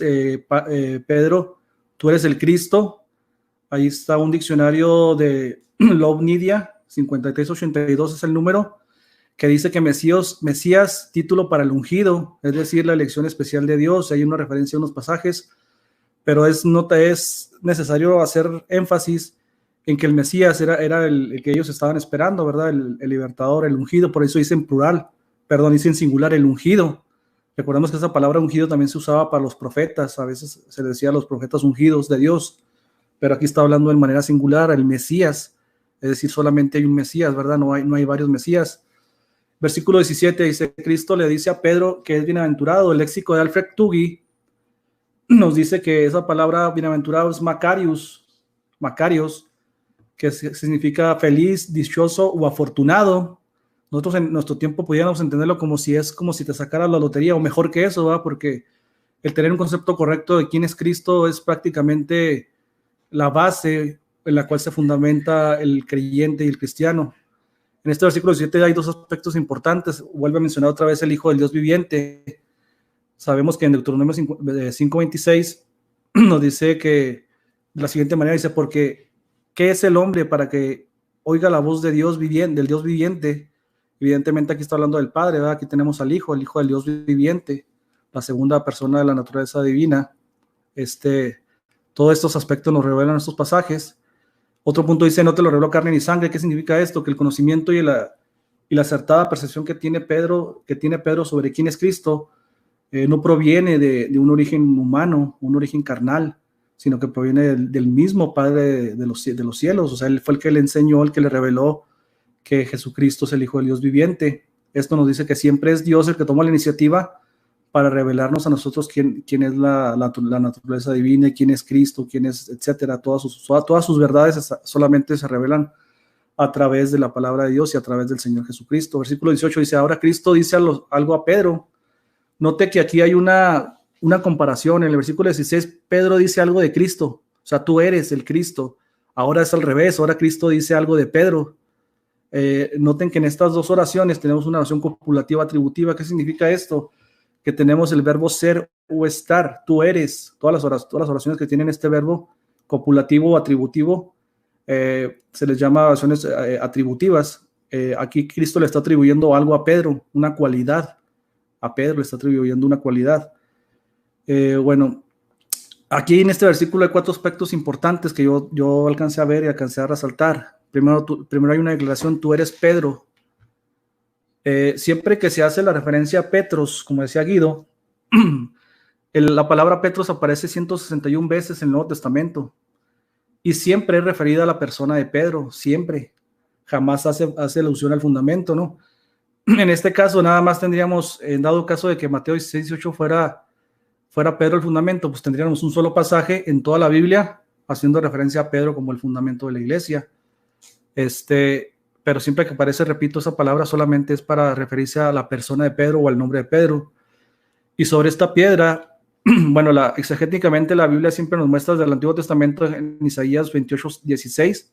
Speaker 3: Pedro, tú eres el Cristo, ahí está un diccionario de Love Nidia, 5382 es el número, que dice que Mesías, título para el ungido, es decir, la elección especial de Dios. Hay una referencia a unos pasajes, pero es necesario hacer énfasis en que el Mesías era el que ellos estaban esperando, ¿verdad? El libertador, el ungido. Por eso dice en singular, el ungido. Recordemos que esa palabra ungido también se usaba para los profetas, a veces se decía a los profetas ungidos de Dios, pero aquí está hablando de manera singular, el Mesías, es decir, solamente hay un Mesías, ¿verdad? No hay varios Mesías. Versículo 17 dice: Cristo le dice a Pedro que es bienaventurado. El léxico de Alfred Tuggy nos dice que esa palabra bienaventurado es Macarios, que significa feliz, dichoso o afortunado. Nosotros en nuestro tiempo podríamos entenderlo como si te sacara la lotería, o mejor que eso, ¿verdad? Porque el tener un concepto correcto de quién es Cristo es prácticamente la base en la cual se fundamenta el creyente y el cristiano. En este versículo 17 hay dos aspectos importantes. Vuelve a mencionar otra vez el Hijo del Dios viviente. Sabemos que en Deuteronomio 5:26 nos dice que de la siguiente manera, dice: porque ¿qué es el hombre para que oiga la voz de Dios viviente, del Dios viviente? Evidentemente aquí está hablando del Padre, ¿verdad? Aquí tenemos al Hijo, el Hijo del Dios viviente, la segunda persona de la naturaleza divina. Todos estos aspectos nos revelan estos pasajes. Otro punto dice: no te lo reveló carne ni sangre. ¿Qué significa esto? Que el conocimiento y la acertada percepción que tiene Pedro sobre quién es Cristo no proviene de un origen humano, un origen carnal, sino que proviene del mismo Padre de los cielos. O sea, él fue el que le enseñó, el que le reveló que Jesucristo es el Hijo del Dios viviente. Esto nos dice que siempre es Dios el que toma la iniciativa para revelarnos a nosotros quién es la naturaleza divina, quién es Cristo, quién es, etcétera. Todas sus verdades solamente se revelan a través de la palabra de Dios y a través del Señor Jesucristo. Versículo 18 dice: ahora Cristo dice algo a Pedro. Note que aquí hay una comparación. En el versículo 16, Pedro dice algo de Cristo, o sea, tú eres el Cristo. Ahora es al revés, ahora Cristo dice algo de Pedro. Noten que en estas dos oraciones tenemos una oración copulativa atributiva. ¿Qué significa esto? Que tenemos el verbo ser o estar, tú eres. Todas las oraciones que tienen este verbo copulativo o atributivo se les llama oraciones atributivas. Aquí Cristo le está atribuyendo algo a Pedro, una cualidad. A Pedro le está atribuyendo una cualidad. Bueno, aquí en este versículo hay 4 aspectos importantes que yo alcancé a ver y alcancé a resaltar. primero hay una declaración, tú eres Pedro. Siempre que se hace la referencia a Petros, como decía Guido, la palabra Petros aparece 161 veces en el Nuevo Testamento y siempre es referida a la persona de Pedro, siempre. Jamás hace alusión al fundamento, ¿no? En este caso, nada más tendríamos, en dado caso de que Mateo 16:18 fuera Pedro el fundamento, pues tendríamos un solo pasaje en toda la Biblia haciendo referencia a Pedro como el fundamento de la iglesia. Pero siempre que aparece, repito, esa palabra solamente es para referirse a la persona de Pedro o al nombre de Pedro. Y sobre esta piedra, bueno, exegéticamente la Biblia siempre nos muestra desde el Antiguo Testamento en Isaías 28:16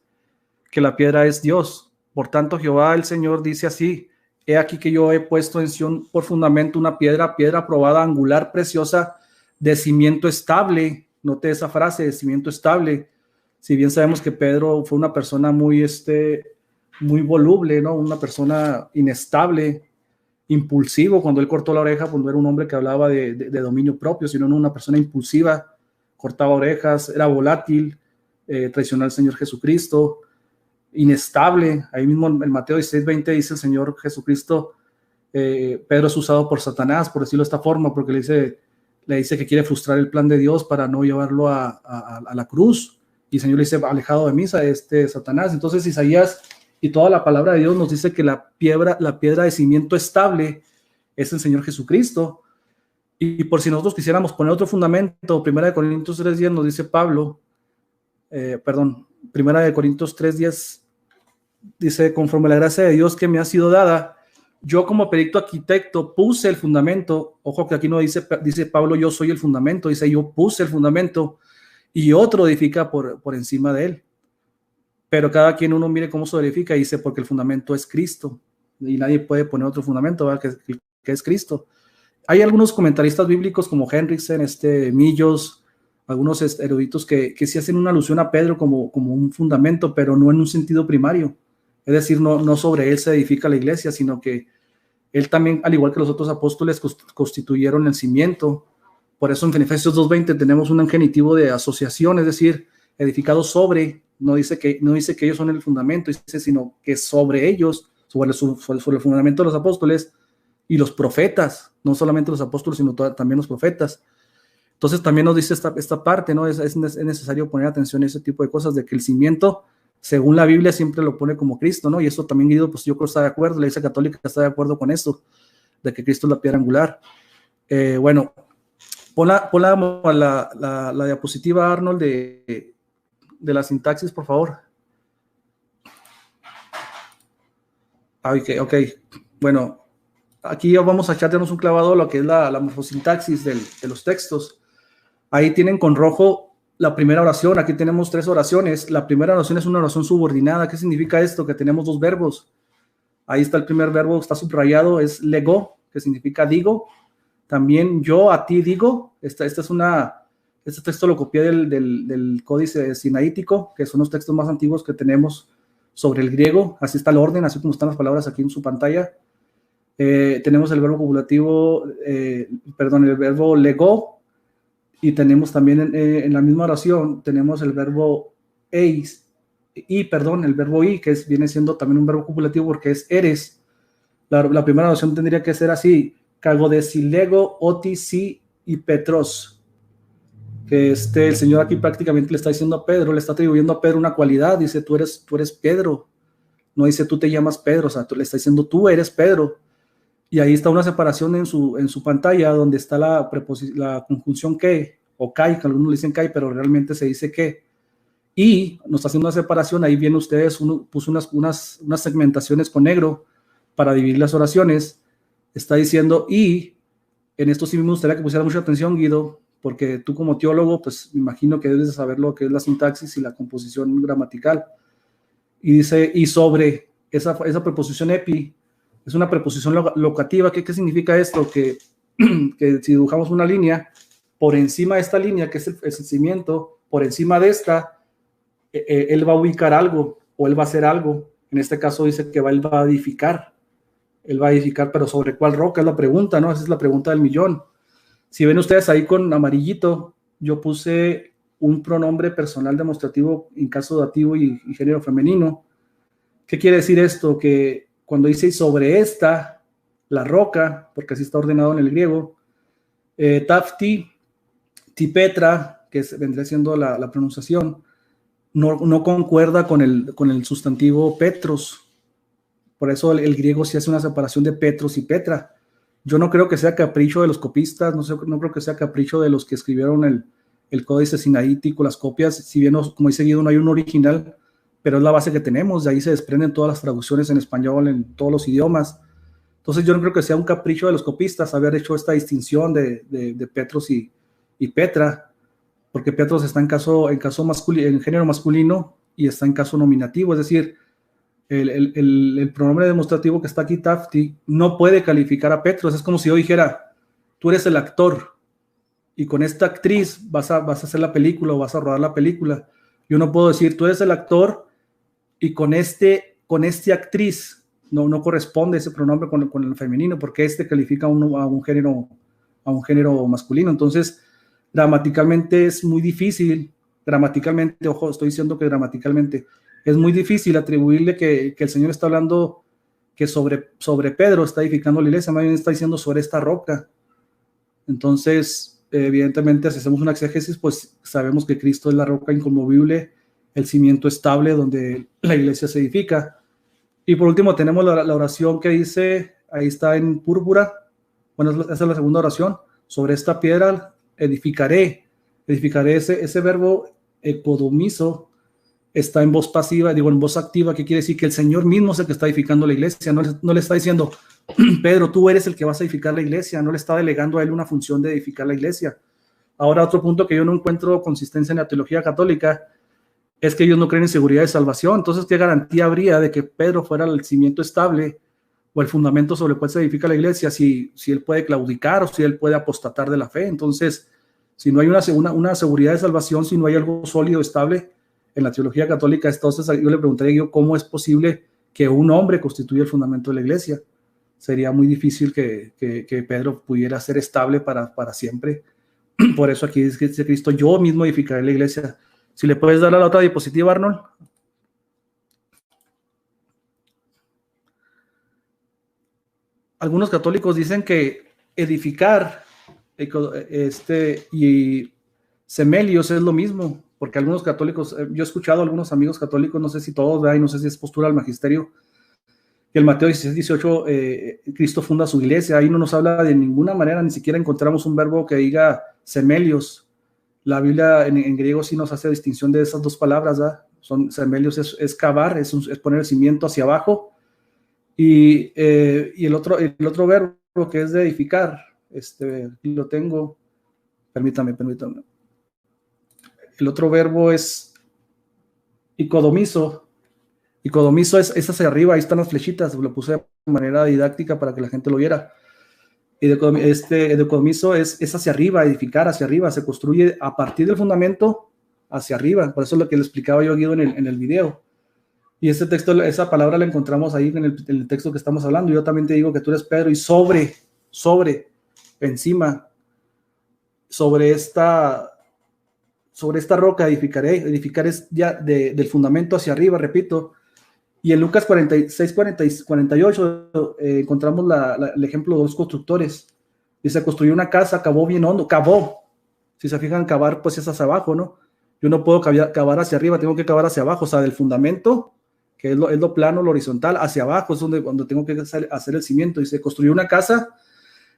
Speaker 3: que la piedra es Dios. Por tanto, Jehová el Señor dice así: he aquí que yo he puesto en Sión por fundamento una piedra probada, angular, preciosa, de cimiento estable. Note esa frase, de cimiento estable. Si bien sabemos que Pedro fue una persona muy voluble, ¿no? Una persona inestable, impulsivo. Cuando él cortó la oreja, pues no era un hombre que hablaba de dominio propio, sino una persona impulsiva, cortaba orejas, era volátil, traicionó al Señor Jesucristo, inestable. Ahí mismo en Mateo 16:20 dice el Señor Jesucristo, Pedro es usado por Satanás, por decirlo de esta forma, porque le dice que quiere frustrar el plan de Dios para no llevarlo a la cruz. Y el Señor le dice, alejado de mí, Satanás. Entonces Isaías y toda la palabra de Dios nos dice que la piedra de cimiento estable es el Señor Jesucristo. Y por si nosotros quisiéramos poner otro fundamento, 1 Corintios 3:10 nos dice Pablo, 1 Corintios 3:10 dice, conforme a la gracia de Dios que me ha sido dada, yo como perito arquitecto puse el fundamento. Ojo que aquí no dice Pablo, yo soy el fundamento, dice yo puse el fundamento y otro edifica por encima de él. Pero cada quien uno mire cómo se verifica y dice, porque el fundamento es Cristo y nadie puede poner otro fundamento, ¿verdad? Que es Cristo. Hay algunos comentaristas bíblicos como Henriksen, Millos, algunos eruditos que sí hacen una alusión a Pedro como un fundamento, pero no en un sentido primario. Es decir, no sobre él se edifica la iglesia, sino que él también, al igual que los otros apóstoles, constituyeron el cimiento. Por eso en Efesios 2:20 tenemos un genitivo de asociación, es decir, edificado sobre, no dice que ellos son el fundamento, dice, sino que sobre ellos, sobre el fundamento de los apóstoles y los profetas, no solamente los apóstoles, sino también los profetas. Entonces también nos dice esta parte, ¿no? Es necesario poner atención a ese tipo de cosas, de que el cimiento, según la Biblia, siempre lo pone como Cristo, ¿no? Y eso también, Guido, pues yo creo que está de acuerdo, la Iglesia Católica está de acuerdo con esto, de que Cristo es la piedra angular. Bueno, pon la diapositiva, Arnold, de la sintaxis, por favor. Ok. Bueno, aquí vamos a echarnos un clavado a lo que es la morfosintaxis de los textos. Ahí tienen con rojo la primera oración. Aquí tenemos 3 oraciones. La primera oración es una oración subordinada. ¿Qué significa esto? Que tenemos 2 verbos. Ahí está el primer verbo, está subrayado, es lego, que significa digo. También yo a ti digo. Este texto lo copié del Códice Sinaítico, que son los textos más antiguos que tenemos sobre el griego. Así está el orden, así como están las palabras aquí en su pantalla. Tenemos el verbo copulativo, el verbo lego, y tenemos también en la misma oración, tenemos el verbo el verbo i, que viene siendo también un verbo copulativo porque es eres. La primera oración tendría que ser así: cagodesilego, oti, si y petros. Que el Señor aquí prácticamente le está diciendo a Pedro, le está atribuyendo a Pedro una cualidad, dice tú eres Pedro, no dice tú te llamas Pedro, o sea, le está diciendo tú eres Pedro. Y ahí está una separación en su pantalla donde está la conjunción que, o kai, que algunos le dicen kai, pero realmente se dice que. Y nos está haciendo una separación, ahí vienen ustedes, uno puso unas segmentaciones con negro para dividir las oraciones. Está diciendo, y en esto sí me gustaría que pusiera mucha atención, Guido, porque tú como teólogo, pues me imagino que debes de saber lo que es la sintaxis y la composición gramatical. Y dice, y sobre esa preposición epi, es una preposición locativa. ¿Qué significa esto? Que si dibujamos una línea, por encima de esta línea, que es el cimiento, por encima de esta, él va a ubicar algo, o él va a hacer algo. En este caso dice que él va a edificar. Él va a edificar, pero ¿sobre cuál roca? Es la pregunta, ¿no? Esa es la pregunta del millón. Si ven ustedes ahí con amarillito, yo puse un pronombre personal demostrativo en caso dativo y género femenino. ¿Qué quiere decir esto? Que cuando dice sobre esta, la roca, porque así está ordenado en el griego, tafti, tipetra, que vendría siendo la pronunciación, no concuerda con el sustantivo petros. Por eso el griego sí hace una separación de petros y petra. Yo no creo que sea capricho de los copistas, no creo que sea capricho de los que escribieron el códice sinaítico, las copias, si bien, como he seguido, no hay un original, pero es la base que tenemos, de ahí se desprenden todas las traducciones en español, en todos los idiomas. Entonces yo no creo que sea un capricho de los copistas haber hecho esta distinción de Petros y Petra, porque Petros está en género masculino y está en caso nominativo, es decir, el pronombre demostrativo que está aquí, tafti, no puede calificar a Petros. Es como si yo dijera, tú eres el actor y con esta actriz vas a hacer la película o vas a rodar la película. Yo no puedo decir, tú eres el actor y con este actriz no corresponde ese pronombre con el femenino, porque califica a un género masculino. Entonces, gramaticalmente es muy difícil, ojo, estoy diciendo que gramaticalmente es muy difícil atribuirle que el Señor está hablando que sobre Pedro está edificando la iglesia, más bien está diciendo sobre esta roca. Entonces, evidentemente, si hacemos una exégesis, pues sabemos que Cristo es la roca inconmovible, el cimiento estable donde la iglesia se edifica. Y por último tenemos la oración que dice, ahí está en púrpura, bueno, esa es la segunda oración, sobre esta piedra edificaré ese verbo ecodomizo, está en voz pasiva, en voz activa, que quiere decir que el Señor mismo es el que está edificando la iglesia, no le está diciendo, Pedro, tú eres el que vas a edificar la iglesia, no le está delegando a él una función de edificar la iglesia. Ahora, otro punto que yo no encuentro consistencia en la teología católica es que ellos no creen en seguridad de salvación. Entonces, ¿qué garantía habría de que Pedro fuera el cimiento estable o el fundamento sobre el cual se edifica la iglesia si él puede claudicar o si él puede apostatar de la fe? Entonces, si no hay una seguridad de salvación, si no hay algo sólido, estable en la teología católica, entonces yo le preguntaría cómo es posible que un hombre constituya el fundamento de la iglesia. Sería muy difícil que Pedro pudiera ser estable para siempre. Por eso aquí dice Cristo, yo mismo edificaré la iglesia. Si le puedes dar a la otra diapositiva, Arnold. Algunos católicos dicen que edificar y semelios es lo mismo, porque algunos católicos, yo he escuchado a algunos amigos católicos, no sé si todos, y no sé si es postura del magisterio, que el Mateo 16, 18, Cristo funda su iglesia, ahí no nos habla de ninguna manera, ni siquiera encontramos un verbo que diga semelios. La Biblia en griego sí nos hace distinción de esas dos palabras, ¿verdad? Semelios es cavar, es poner el cimiento hacia abajo, y el otro verbo que es de edificar, lo tengo, permítame. El otro verbo es icodomizo. Icodomizo es hacia arriba, ahí están las flechitas, lo puse de manera didáctica para que la gente lo viera. Ecodomizo es hacia arriba, edificar hacia arriba, se construye a partir del fundamento hacia arriba, por eso es lo que le explicaba yo, Guido, en el video. Y ese texto, esa palabra la encontramos ahí en el texto que estamos hablando. Yo también te digo que tú eres Pedro y encima, sobre esta roca edificaré. Edificar es ya del fundamento hacia arriba, repito. Y en Lucas 46, 48 encontramos el ejemplo de dos constructores. Dice, construyó una casa, cavó bien hondo, cavó. Si se fijan, cavar pues es hacia abajo, ¿no? Yo no puedo cavar hacia arriba, tengo que cavar hacia abajo, o sea, del fundamento, que es lo plano, lo horizontal, hacia abajo es donde tengo que hacer el cimiento. Dice, construyó una casa,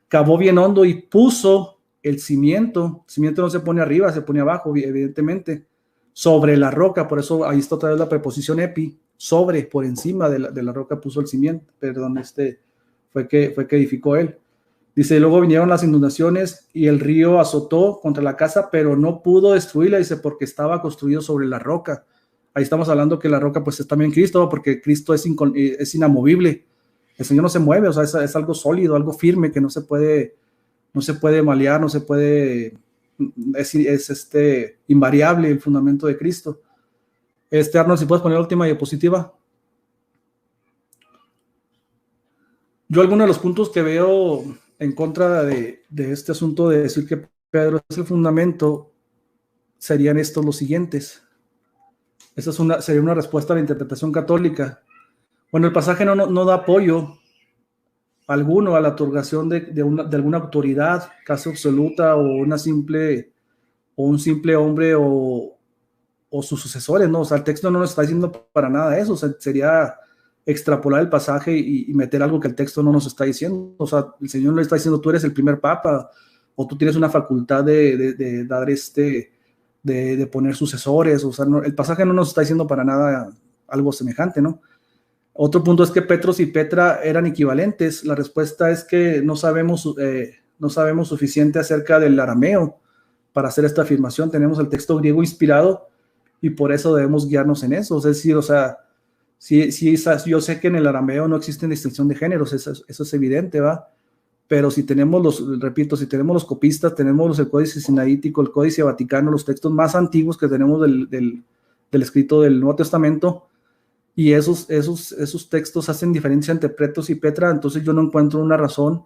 Speaker 3: cavó bien hondo y puso el cimiento. El cimiento no se pone arriba, se pone abajo, evidentemente, sobre la roca. Por eso ahí está otra vez la preposición epi, sobre, por encima de la roca puso el cimiento. Perdón, fue que edificó él. Dice, luego vinieron las inundaciones y el río azotó contra la casa, pero no pudo destruirla, dice, porque estaba construido sobre la roca. Ahí estamos hablando que la roca pues es también Cristo, porque Cristo es inamovible. El Señor no se mueve, o sea, es algo sólido, algo firme que no se puede malear, no se puede, es invariable el fundamento de Cristo. Arnold, si puedes poner la última diapositiva. Yo algunos de los puntos que veo en contra de este asunto de decir que Pedro es el fundamento serían estos los siguientes. Esa sería una respuesta a la interpretación católica. Bueno, el pasaje no da apoyo alguno a la otorgación de alguna autoridad casi absoluta o un simple hombre o sus sucesores, ¿no? O sea, el texto no nos está diciendo para nada eso, o sea, sería extrapolar el pasaje y meter algo que el texto no nos está diciendo. O sea, el Señor no le está diciendo, tú eres el primer papa, o tú tienes una facultad de dar de poner sucesores. O sea, el pasaje no nos está diciendo para nada algo semejante, ¿no? Otro punto es que Petros y Petra eran equivalentes. La respuesta es que no sabemos suficiente acerca del arameo para hacer esta afirmación. Tenemos el texto griego inspirado y por eso debemos guiarnos en eso. Es decir, o sea, sí, yo sé que en el arameo no existe distinción de géneros, eso es evidente, ¿va? Pero si tenemos si tenemos los copistas, tenemos el Códice Sinaítico, el Códice Vaticano, los textos más antiguos que tenemos del escrito del Nuevo Testamento, y esos textos hacen diferencia entre Petros y Petra, entonces yo no encuentro una razón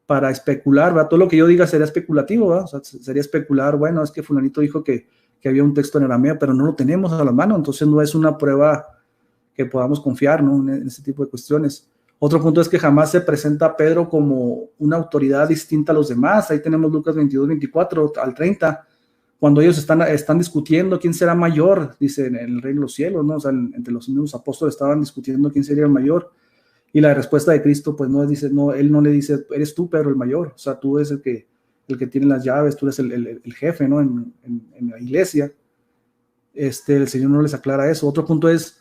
Speaker 3: para especular, ¿verdad? Todo lo que yo diga sería especulativo, ¿verdad? O sea, sería especular, bueno, es que fulanito dijo que había un texto en arameo, pero no lo tenemos a la mano, entonces no es una prueba que podamos confiar, ¿no? En ese tipo de cuestiones. Otro punto es que jamás se presenta a Pedro como una autoridad distinta a los demás. Ahí tenemos Lucas 22, 24 al 30, cuando ellos están discutiendo quién será mayor, dice, en el reino de los cielos, ¿no? O sea, entre los mismos apóstoles estaban discutiendo quién sería el mayor, y la respuesta de Cristo, pues no dice, no, él no le dice, eres tú, Pedro, el mayor, o sea, tú eres el que tiene las llaves, tú eres el jefe, ¿no? En la iglesia. El Señor no les aclara eso. Otro punto es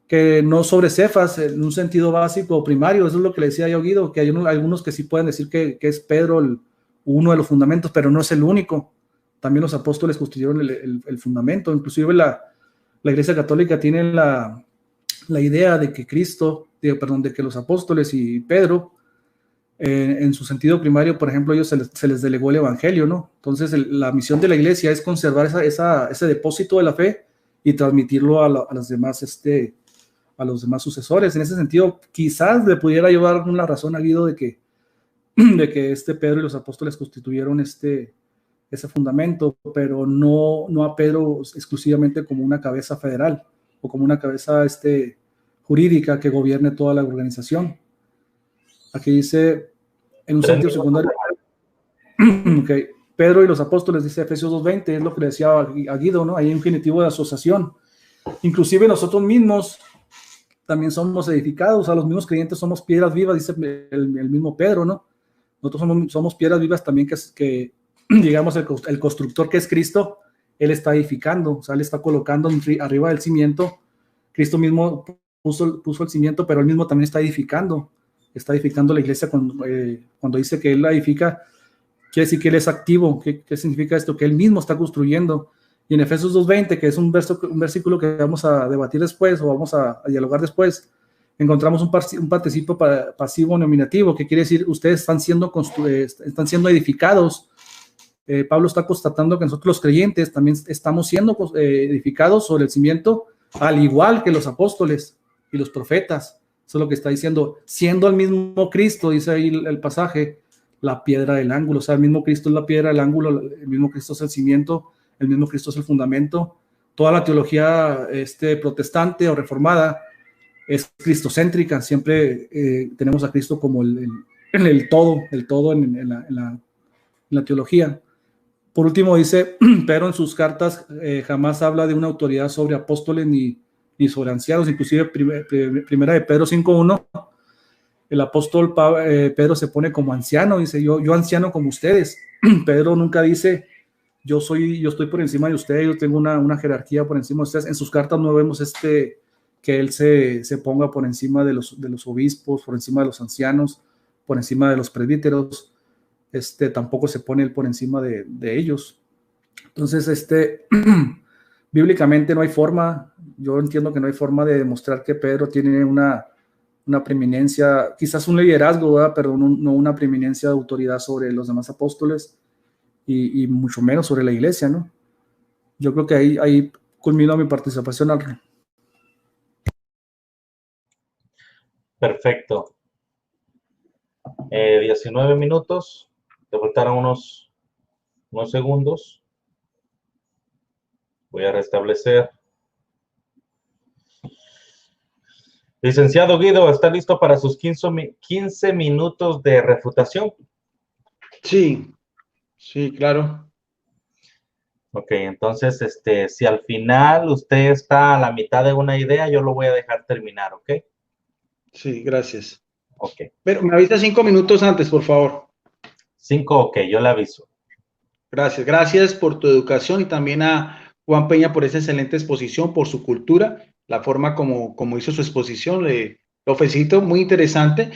Speaker 3: que no sobre Cefas en un sentido básico o primario, eso es lo que le decía yo, Guido, que hay algunos que sí pueden decir que es Pedro uno de los fundamentos, pero no es el único. También los apóstoles construyeron el fundamento, inclusive la Iglesia Católica tiene la idea de que de que los apóstoles y Pedro, en su sentido primario, por ejemplo, ellos se les delegó el evangelio, ¿no? Entonces la misión de la iglesia es conservar ese depósito de la fe y transmitirlo a los demás sucesores. En ese sentido, quizás le pudiera llevar una razón a Guido de que Pedro y los apóstoles constituyeron ese fundamento, pero no a Pedro exclusivamente como una cabeza federal o como una cabeza jurídica que gobierne toda la organización. Aquí dice, en un sentido secundario, okay, Pedro y los apóstoles, dice Efesios 2:20, es lo que le decía a Guido, ¿no? Hay un genitivo de asociación. Inclusive nosotros mismos también somos edificados, a los mismos creyentes somos piedras vivas, dice el mismo Pedro, ¿no? Nosotros somos piedras vivas también que digamos, el constructor que es Cristo, Él está edificando, o sea, Él está colocando arriba del cimiento. Cristo mismo puso el cimiento, pero Él mismo también está edificando la iglesia cuando dice que Él la edifica, quiere decir que Él es activo. ¿Qué significa esto? Que Él mismo está construyendo. Y en Efesios 2:20, que es un versículo que vamos a debatir después o vamos a dialogar después, encontramos un participio pasivo nominativo, que quiere decir ustedes están siendo edificados. Pablo está constatando que nosotros los creyentes también estamos siendo edificados sobre el cimiento, al igual que los apóstoles y los profetas. Eso es lo que está diciendo, siendo el mismo Cristo, dice ahí el pasaje, la piedra del ángulo. O sea, el mismo Cristo es la piedra del ángulo, el mismo Cristo es el cimiento, el mismo Cristo es el fundamento. Toda la teología protestante o reformada es cristocéntrica. Siempre tenemos a Cristo como el todo en la teología. Por último, dice Pedro en sus cartas, jamás habla de una autoridad sobre apóstoles ni sobre ancianos. Inclusive primera de Pedro 5:1, el apóstol Pedro se pone como anciano, dice yo anciano como ustedes. Pedro nunca dice yo estoy por encima de ustedes, yo tengo una jerarquía por encima de ustedes. En sus cartas no vemos que él se ponga por encima de los obispos, por encima de los ancianos, por encima de los presbíteros. Tampoco se pone él por encima de ellos. Entonces, bíblicamente no hay forma, yo entiendo que no hay forma de demostrar que Pedro tiene una preeminencia, quizás un liderazgo, ¿verdad? Pero no una preeminencia de autoridad sobre los demás apóstoles y mucho menos sobre la iglesia, ¿no? Yo creo que ahí culmino mi participación.
Speaker 1: Perfecto. 19 minutos. Te faltaron unos segundos. Voy a restablecer. Licenciado Guido, ¿está listo para sus 15 minutos de refutación?
Speaker 2: Sí, sí, claro.
Speaker 1: Ok, entonces, si al final usted está a la mitad de una idea, yo lo voy a dejar terminar, ¿ok?
Speaker 2: Sí, gracias.
Speaker 1: Ok.
Speaker 2: Pero me avisa 5 minutos antes, por favor.
Speaker 1: 5, ok, yo le aviso.
Speaker 2: Gracias, gracias por tu educación y también a Juan Peña por esa excelente exposición, por su cultura, la forma como hizo su exposición. Lo felicito, muy interesante.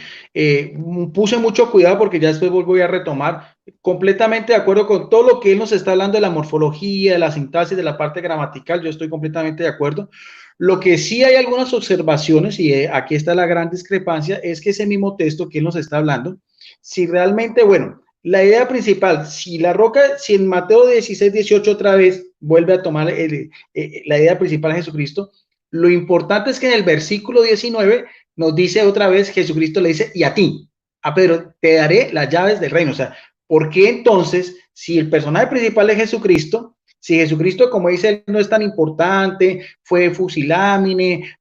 Speaker 2: Puse mucho cuidado porque ya después voy a retomar. Completamente de acuerdo con todo lo que él nos está hablando de la morfología, de la sintaxis, de la parte gramatical. Yo estoy completamente de acuerdo. Lo que sí hay algunas observaciones, y aquí está la gran discrepancia, es que ese mismo texto que él nos está hablando, si realmente, bueno, la idea principal, si en Mateo 16, 18 otra vez vuelve a tomar la idea principal de Jesucristo, lo importante es que en el versículo 19 nos dice otra vez, Jesucristo le dice, y a ti, a Pedro, te daré las llaves del reino. O sea, ¿por qué entonces, si el personaje principal es Jesucristo, si Jesucristo, como dice él, no es tan importante, fue fusilámine,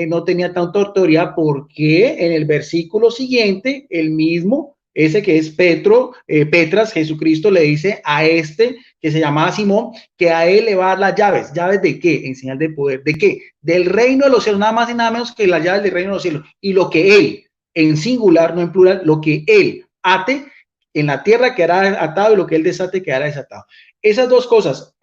Speaker 2: no tenía tanta autoridad, ¿por qué en el versículo siguiente, el mismo ese que es Petras, Jesucristo le dice a este que se llamaba Simón, que a él le va a dar las llaves? ¿Llaves de qué? En señal de poder. ¿De qué? Del reino de los cielos, nada más y nada menos que las llaves del reino de los cielos. Y lo que él, en singular, no en plural, lo que él ate en la tierra quedará atado y lo que él desate quedará desatado. Esas dos cosas,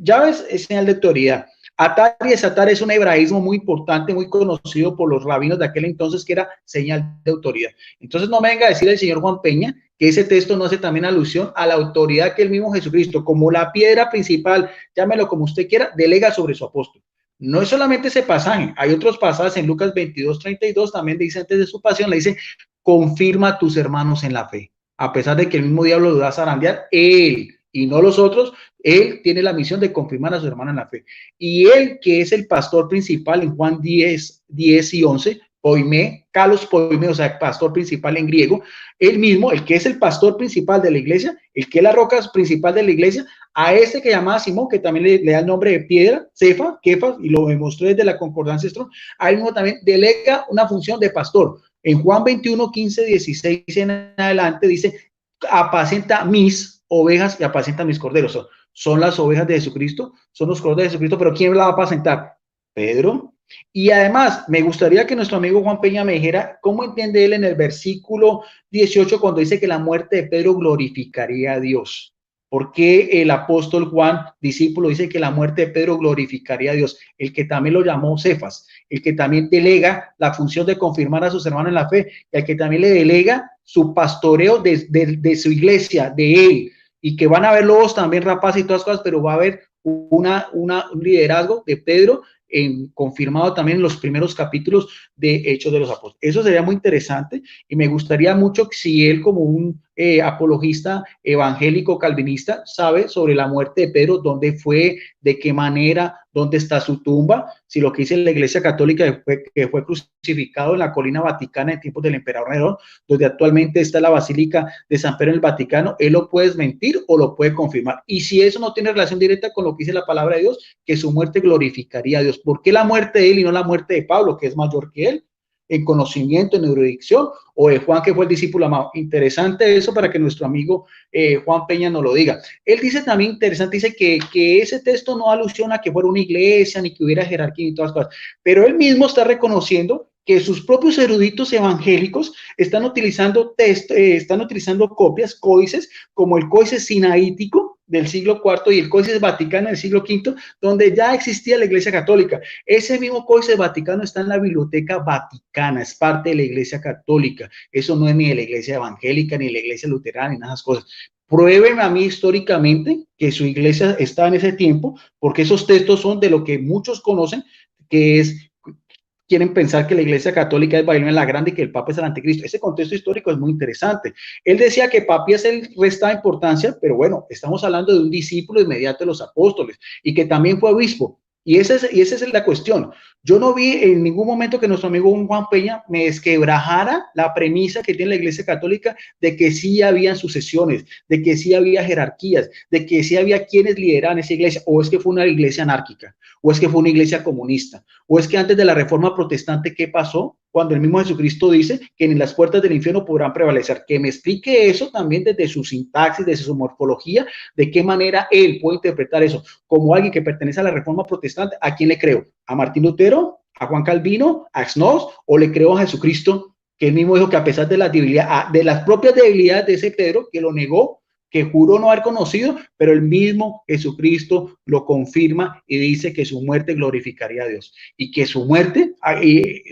Speaker 2: llaves es señal de autoridad. Atar y desatar es un hebraísmo muy importante, muy conocido por los rabinos de aquel entonces, que era señal de autoridad. Entonces no me venga a decir el señor Juan Peña que ese texto no hace también alusión a la autoridad que el mismo Jesucristo, como la piedra principal, llámelo como usted quiera, delega sobre su apóstol. No es solamente ese pasaje, hay otros pasajes en Lucas 22, 32, también dice antes de su pasión, le dice, confirma a tus hermanos en la fe. A pesar de que el mismo diablo lo da a zarandear, él y no los otros, él tiene la misión de confirmar a su hermano en la fe. Y él, que es el pastor principal en Juan 10, 10 y 11, Poimé, Kalos Poimé, o sea, pastor principal en griego, él mismo, el que es el pastor principal de la iglesia, el que es la roca principal de la iglesia, a este que llamaba Simón, que también le da el nombre de piedra, Cefa, Kefas, y lo demostró desde la concordancia Strong, a él mismo también delega una función de pastor. En Juan 21, 15, 16 en adelante dice, apacenta mis ovejas y apacienta mis corderos. Son las ovejas de Jesucristo, son los corderos de Jesucristo, pero ¿quién la va a apacentar? Pedro. Y además, me gustaría que nuestro amigo Juan Peña me dijera cómo entiende él en el versículo 18 cuando dice que la muerte de Pedro glorificaría a Dios. ¿Por qué el apóstol Juan, discípulo, dice que la muerte de Pedro glorificaría a Dios? El que también lo llamó Cefas, el que también delega la función de confirmar a sus hermanos en la fe, y el que también le delega su pastoreo de su iglesia, de él, y que van a haber lobos también rapaces y todas cosas, pero va a haber un liderazgo de Pedro confirmado también en los primeros capítulos de Hechos de los Apóstoles. Eso sería muy interesante y me gustaría mucho que si él como un apologista evangélico calvinista sabe sobre la muerte de Pedro, dónde fue, de qué manera, dónde está su tumba, si lo que dice la Iglesia Católica que fue crucificado en la colina Vaticana en tiempos del emperador Nerón, donde actualmente está la Basílica de San Pedro en el Vaticano, él lo puede desmentir o lo puede confirmar. Y si eso no tiene relación directa con lo que dice la palabra de Dios, que su muerte glorificaría a Dios. ¿Por qué la muerte de él y no la muerte de Pablo, que es mayor que él en conocimiento, en erudición, o de Juan, que fue el discípulo amado? Interesante eso para que nuestro amigo Juan Peña nos lo diga. Él dice también, interesante, dice que ese texto no alusiona a que fuera una iglesia, ni que hubiera jerarquía y todas las cosas, pero él mismo está reconociendo que sus propios eruditos evangélicos están utilizando copias, códices, como el códice sinaítico del siglo IV y el Códice Vaticano del siglo V, donde ya existía la Iglesia Católica. Ese mismo Códice Vaticano está en la Biblioteca Vaticana, es parte de la Iglesia Católica. Eso no es ni de la Iglesia Evangélica, ni de la Iglesia Luterana, ni nada de esas cosas. Pruébeme a mí históricamente que su iglesia está en ese tiempo, porque esos textos son de lo que muchos conocen, que es quieren pensar que la Iglesia Católica es Babilonia la Grande y que el Papa es el Anticristo. Ese contexto histórico es muy interesante. Él decía que Papias él restaba importancia, pero bueno, estamos hablando de un discípulo inmediato de los apóstoles y que también fue obispo. Y esa es la cuestión. Yo no vi en ningún momento que nuestro amigo Juan Peña me desquebrajara la premisa que tiene la Iglesia Católica de que sí habían sucesiones, de que sí había jerarquías, de que sí había quienes lideraban esa iglesia, o es que fue una iglesia anárquica, o es que fue una iglesia comunista, o es que antes de la Reforma Protestante, ¿qué pasó? Cuando el mismo Jesucristo dice que ni las puertas del infierno podrán prevalecer. Que me explique eso también desde su sintaxis, desde su morfología, de qué manera él puede interpretar eso como alguien que pertenece a la Reforma Protestante. ¿A quién le creo? ¿A Martín Lutero? ¿A Juan Calvino? ¿A Snows? ¿O le creo a Jesucristo, que él mismo dijo que a pesar de las propias debilidades de ese Pedro, que lo negó, que juró no haber conocido, pero el mismo Jesucristo lo confirma y dice que su muerte glorificaría a Dios y que su muerte,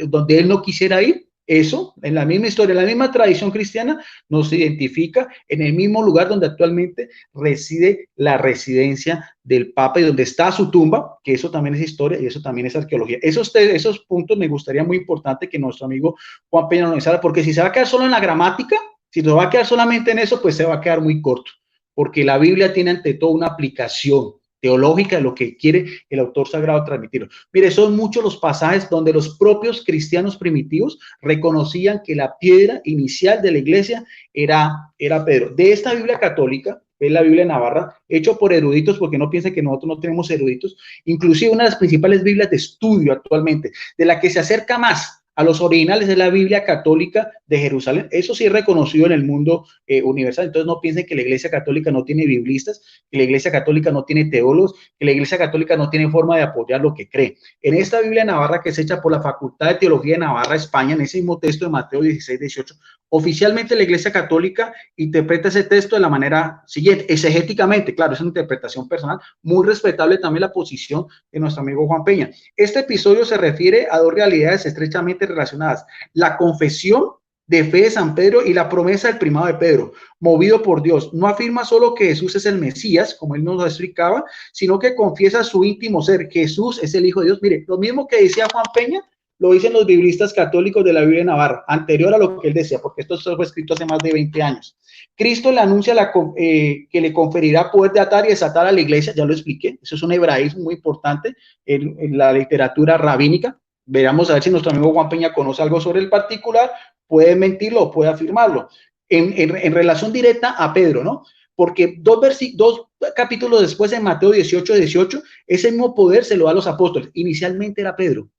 Speaker 2: donde él no quisiera ir, eso, en la misma historia, en la misma tradición cristiana, nos identifica en el mismo lugar donde actualmente reside la residencia del Papa y donde está su tumba, que eso también es historia y eso también es arqueología. Esos puntos me gustaría muy importante que nuestro amigo Juan Peña nos analizara, porque si se va a quedar solo en la gramática, si nos va a quedar solamente en eso, pues se va a quedar muy corto, porque la Biblia tiene ante todo una aplicación teológica de lo que quiere el autor sagrado transmitir. Mire, son muchos los pasajes donde los propios cristianos primitivos reconocían que la piedra inicial de la iglesia era Pedro. De esta Biblia católica, es la Biblia Navarra, hecho por eruditos, porque no piensen que nosotros no tenemos eruditos, inclusive una de las principales Biblias de estudio actualmente, de la que se acerca más a los originales de la Biblia Católica de Jerusalén. Eso sí es reconocido en el mundo universal. Entonces no piensen que la Iglesia Católica no tiene biblistas, que la Iglesia Católica no tiene teólogos, que la Iglesia Católica no tiene forma de apoyar lo que cree. En esta Biblia Navarra, que es hecha por la Facultad de Teología de Navarra, España, en ese mismo texto de Mateo 16, 18, oficialmente la Iglesia Católica interpreta ese texto de la manera siguiente, exegéticamente, claro, es una interpretación personal, muy respetable también la posición de nuestro amigo Juan Peña. Este episodio se refiere a dos realidades estrechamente relacionadas: la confesión de fe de San Pedro y la promesa del primado de Pedro, movido por Dios. No afirma solo que Jesús es el Mesías, como él nos explicaba, sino que confiesa su íntimo ser, que Jesús es el Hijo de Dios. Mire, lo mismo que decía Juan Peña, lo dicen los biblistas católicos de la Biblia de Navarra, anterior a lo que él decía, porque esto fue escrito hace más de 20 años. Cristo le anuncia que le conferirá poder de atar y desatar a la iglesia, ya lo expliqué, eso es un hebraísmo muy importante en la literatura rabínica. Veremos a ver si nuestro amigo Juan Peña conoce algo sobre el particular, puede mentirlo o puede afirmarlo. En relación directa a Pedro, ¿no? Porque dos capítulos después, en Mateo 18, 18, ese mismo poder se lo da a los apóstoles. Inicialmente era Pedro.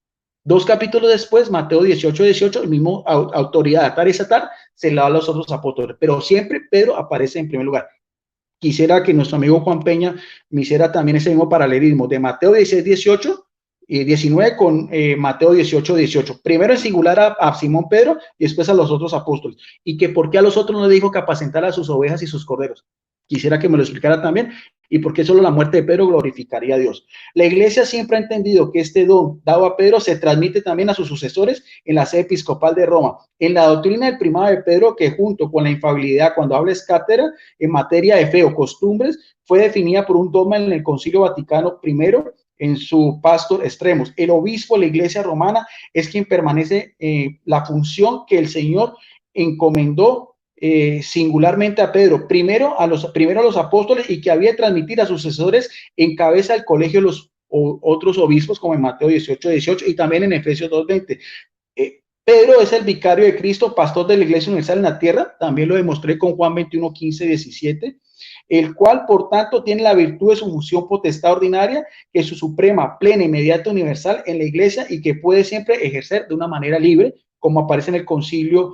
Speaker 2: 2 capítulos después, Mateo 18, 18, el mismo autoridad de atar y desatar se la da a los otros apóstoles. Pero siempre Pedro aparece en primer lugar. Quisiera que nuestro amigo Juan Peña me hiciera también ese mismo paralelismo de Mateo 16, 18 y 19 con Mateo 18, 18. Primero en singular a Simón Pedro y después a los otros apóstoles. Y que por qué a los otros no le dijo que apacentara a sus ovejas y sus corderos. Quisiera que me lo explicara también. Y por qué solo la muerte de Pedro glorificaría a Dios. La iglesia siempre ha entendido que este don dado a Pedro se transmite también a sus sucesores en la sede episcopal de Roma. En la doctrina del primado de Pedro, que junto con la infalibilidad cuando habla es cátedra en materia de fe o costumbres, fue definida por un dogma en el Concilio Vaticano I, en su pastor extremos. El obispo de la iglesia romana es quien permanece la función que el Señor encomendó singularmente a Pedro, primero a los apóstoles, y que había de transmitir a sus sucesores en cabeza del colegio de los otros obispos, como en Mateo 18, 18 y también en Efesios 2, 20. Pedro es el vicario de Cristo, pastor de la iglesia universal en la tierra, también lo demostré con Juan 21, 15, 17, el cual, por tanto, tiene la virtud de su función potestad ordinaria, que es su suprema, plena, inmediata, universal en la iglesia y que puede siempre ejercer de una manera libre, como aparece en el Concilio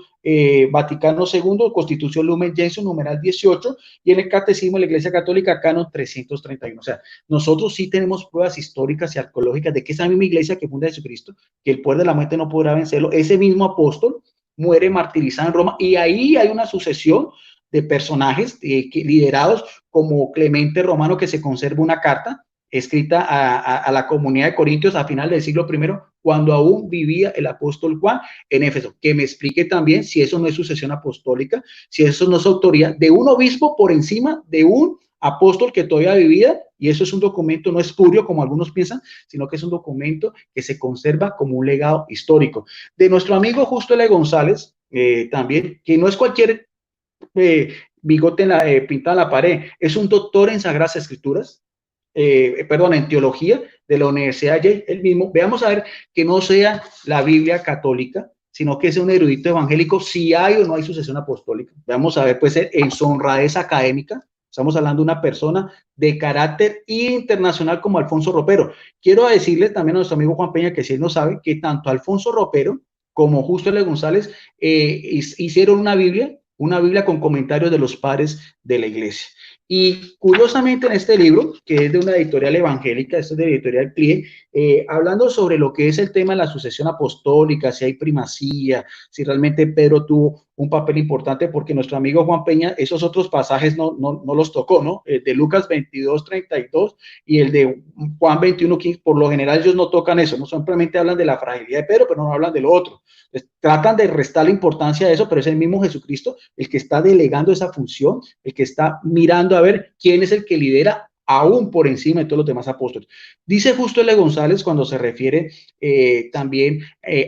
Speaker 2: Vaticano II, Constitución Lumen Gentium, numeral 18, y en el Catecismo de la Iglesia Católica, canon 331. O sea, nosotros sí tenemos pruebas históricas y arqueológicas de que esa misma iglesia que funda Jesucristo, que el poder de la muerte no podrá vencerlo, ese mismo apóstol muere martirizado en Roma, y ahí hay una sucesión de personajes liderados como Clemente Romano, que se conserva una carta escrita a la comunidad de Corintios a final del siglo I, cuando aún vivía el apóstol Juan en Éfeso. Que me explique también si eso no es sucesión apostólica, si eso no es autoridad de un obispo por encima de un apóstol que todavía vivía, y eso es un documento no espurio como algunos piensan, sino que es un documento que se conserva como un legado histórico. De nuestro amigo Justo L. González, también, que no es cualquier bigote pintado en la pared, es un doctor en Sagradas Escrituras, perdón, en teología de la Universidad de Yale, el mismo. Veamos a ver que no sea la Biblia católica, sino que sea un erudito evangélico, si hay o no hay sucesión apostólica. Vamos a ver, pues, en su honradez académica. Estamos hablando de una persona de carácter internacional como Alfonso Ropero. Quiero decirle también a nuestro amigo Juan Peña que si él no sabe, que tanto Alfonso Ropero como Justo L. González hicieron una Biblia con comentarios de los padres de la iglesia. Y curiosamente en este libro, que es de una editorial evangélica, esto es de la editorial CLIE, hablando sobre lo que es el tema de la sucesión apostólica, si hay primacía, si realmente Pedro tuvo un papel importante, porque nuestro amigo Juan Peña, esos otros pasajes no los tocó, ¿no? El de Lucas 22, 32 y el de Juan 21, 15, por lo general ellos no tocan eso, no simplemente hablan de la fragilidad de Pedro, pero no hablan de lo otro. Tratan de restar la importancia de eso, pero es el mismo Jesucristo el que está delegando esa función, el que está mirando a ver quién es el que lidera aún por encima de todos los demás apóstoles. Dice Justo L. González cuando se refiere también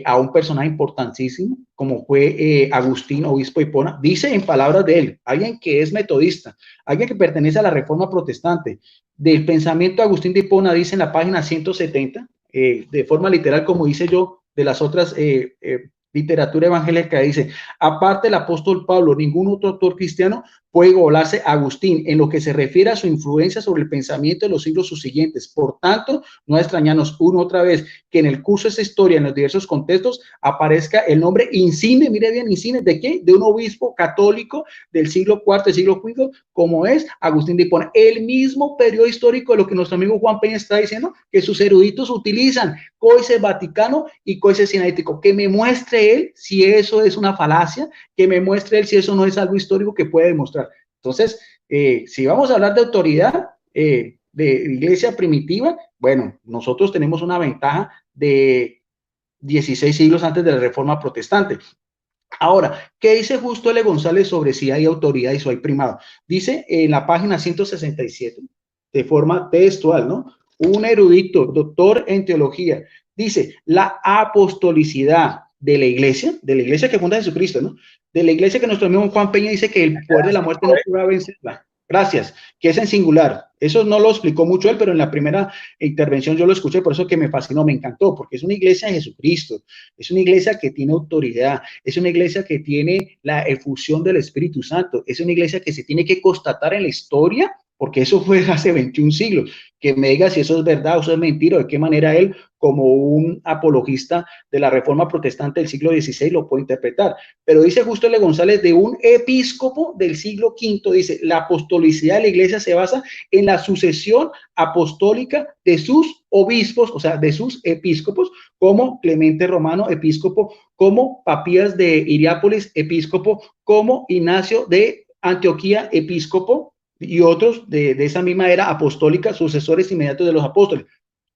Speaker 2: a un personaje importantísimo, como fue Agustín, obispo de Hipona, dice en palabras de él, alguien que es metodista, alguien que pertenece a la Reforma Protestante, del pensamiento de Agustín de Hipona, dice en la página 170, de forma literal, como dice yo, de las otras literatura evangélica, dice, aparte del apóstol Pablo, ningún otro autor cristiano puede igualarse a Agustín en lo que se refiere a su influencia sobre el pensamiento de los siglos subsiguientes. Por tanto, no extrañarnos otra vez que en el curso de esta historia, en los diversos contextos, aparezca el nombre insigne, mire bien, insigne, ¿de qué? De un obispo católico del siglo IV, del siglo V, como es Agustín de Hipona. El mismo periodo histórico de lo que nuestro amigo Juan Peña está diciendo, que sus eruditos utilizan Códice Vaticano y Códice Sinaítico. Que me muestre él si eso es una falacia, que me muestre él si eso no es algo histórico que puede demostrar. Entonces, si vamos a hablar de autoridad de iglesia primitiva, bueno, nosotros tenemos una ventaja de 16 siglos antes de la Reforma Protestante. Ahora, ¿qué dice Justo L. González sobre si hay autoridad y si hay primado? Dice en la página 167, de forma textual, ¿no? Un erudito, doctor en teología, dice, la apostolicidad de la iglesia que funda Jesucristo, ¿no? De la iglesia que nuestro amigo Juan Peña dice que el poder de la muerte no podrá vencerla. Gracias, que es en singular. Eso no lo explicó mucho él, pero en la primera intervención yo lo escuché, por eso que me fascinó, me encantó, porque es una iglesia de Jesucristo, es una iglesia que tiene autoridad, es una iglesia que tiene la efusión del Espíritu Santo, es una iglesia que se tiene que constatar en la historia, porque eso fue hace 21 siglos. Que me diga si eso es verdad o eso es mentira, o de qué manera él, como un apologista de la Reforma Protestante del siglo XVI, lo puede interpretar. Pero dice Justo L. González, de un episcopo del siglo V, dice, la apostolicidad de la iglesia se basa en la sucesión apostólica de sus obispos, o sea, de sus episcopos, como Clemente Romano, episcopo, como Papías de Hiriápolis, episcopo, como Ignacio de Antioquía, episcopo, y otros de esa misma era apostólica, sucesores inmediatos de los apóstoles.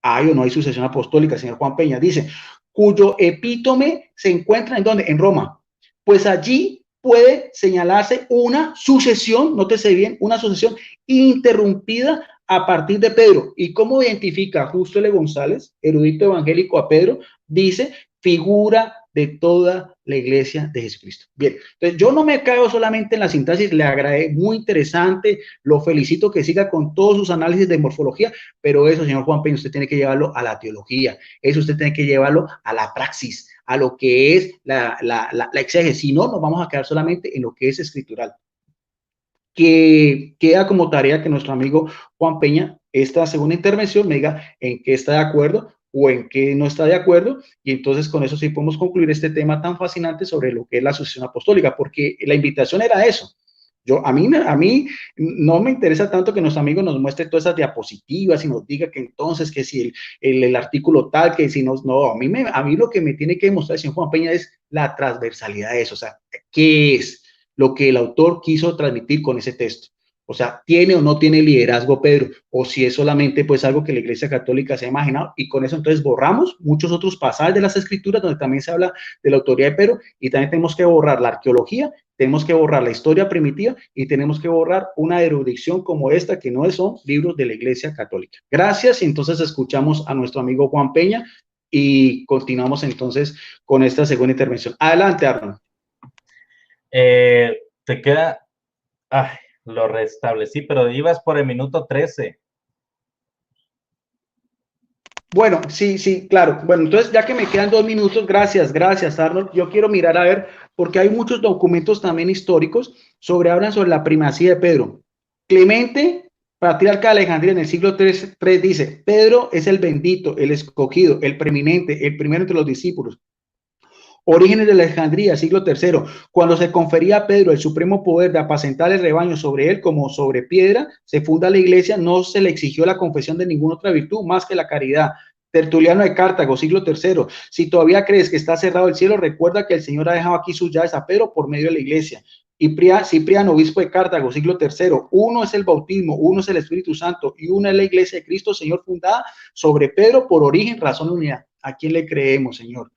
Speaker 2: ¿Hay o no hay sucesión apostólica, señor Juan Peña? Dice, cuyo epítome se encuentra ¿en dónde? En Roma. Pues allí puede señalarse una sucesión, nótese bien, una sucesión interrumpida a partir de Pedro. ¿Y cómo identifica Justo L. González, erudito evangélico, a Pedro? Dice, figura de toda la iglesia de Jesucristo. Bien, entonces yo no me caigo solamente en la sintaxis, le agradezco, muy interesante, lo felicito que siga con todos sus análisis de morfología, pero eso, señor Juan Peña, usted tiene que llevarlo a la teología, eso usted tiene que llevarlo a la praxis, a lo que es la exégesis, si no, nos vamos a quedar solamente en lo que es escritural. Que queda como tarea que nuestro amigo Juan Peña, esta segunda intervención, me diga en qué está de acuerdo o en qué no está de acuerdo, y entonces con eso sí podemos concluir este tema tan fascinante sobre lo que es la sucesión apostólica, porque la invitación era eso. A mí no me interesa tanto que nuestro amigo nos muestre todas esas diapositivas y nos diga que entonces, que si el artículo tal, que si no, a mí lo que me tiene que demostrar el señor Juan Peña es la transversalidad de eso, o sea, ¿qué es lo que el autor quiso transmitir con ese texto? O sea, ¿tiene o no tiene liderazgo Pedro? O si es solamente pues algo que la Iglesia Católica se ha imaginado, y con eso entonces borramos muchos otros pasajes de las Escrituras donde también se habla de la autoridad de Pedro, y también tenemos que borrar la arqueología, tenemos que borrar la historia primitiva y tenemos que borrar una erudición como esta que no son libros de la Iglesia Católica. Gracias, y entonces escuchamos a nuestro amigo Juan Peña y continuamos entonces con esta segunda intervención. Adelante, Arnold.
Speaker 1: Te queda... Ay, lo restablecí, pero ibas por el minuto 13.
Speaker 2: Bueno, sí, claro. Bueno, entonces ya que me quedan 2 minutos, gracias, Arnold. Yo quiero mirar a ver, porque hay muchos documentos también históricos hablan sobre la primacía de Pedro. Clemente, patriarca de Alejandría en el siglo III, dice, Pedro es el bendito, el escogido, el preeminente, el primero entre los discípulos. Orígenes de Alejandría, siglo III, cuando se confería a Pedro el supremo poder de apacentar el rebaño sobre él como sobre piedra, se funda la iglesia, no se le exigió la confesión de ninguna otra virtud más que la caridad. Tertuliano de Cartago, siglo III, si todavía crees que está cerrado el cielo, recuerda que el Señor ha dejado aquí sus llaves a Pedro por medio de la iglesia. Y Cipriano, obispo de Cartago, siglo III, uno es el bautismo, uno es el Espíritu Santo y una es la iglesia de Cristo, Señor, fundada sobre Pedro por origen, razón, unidad. ¿A quién le creemos, Señor?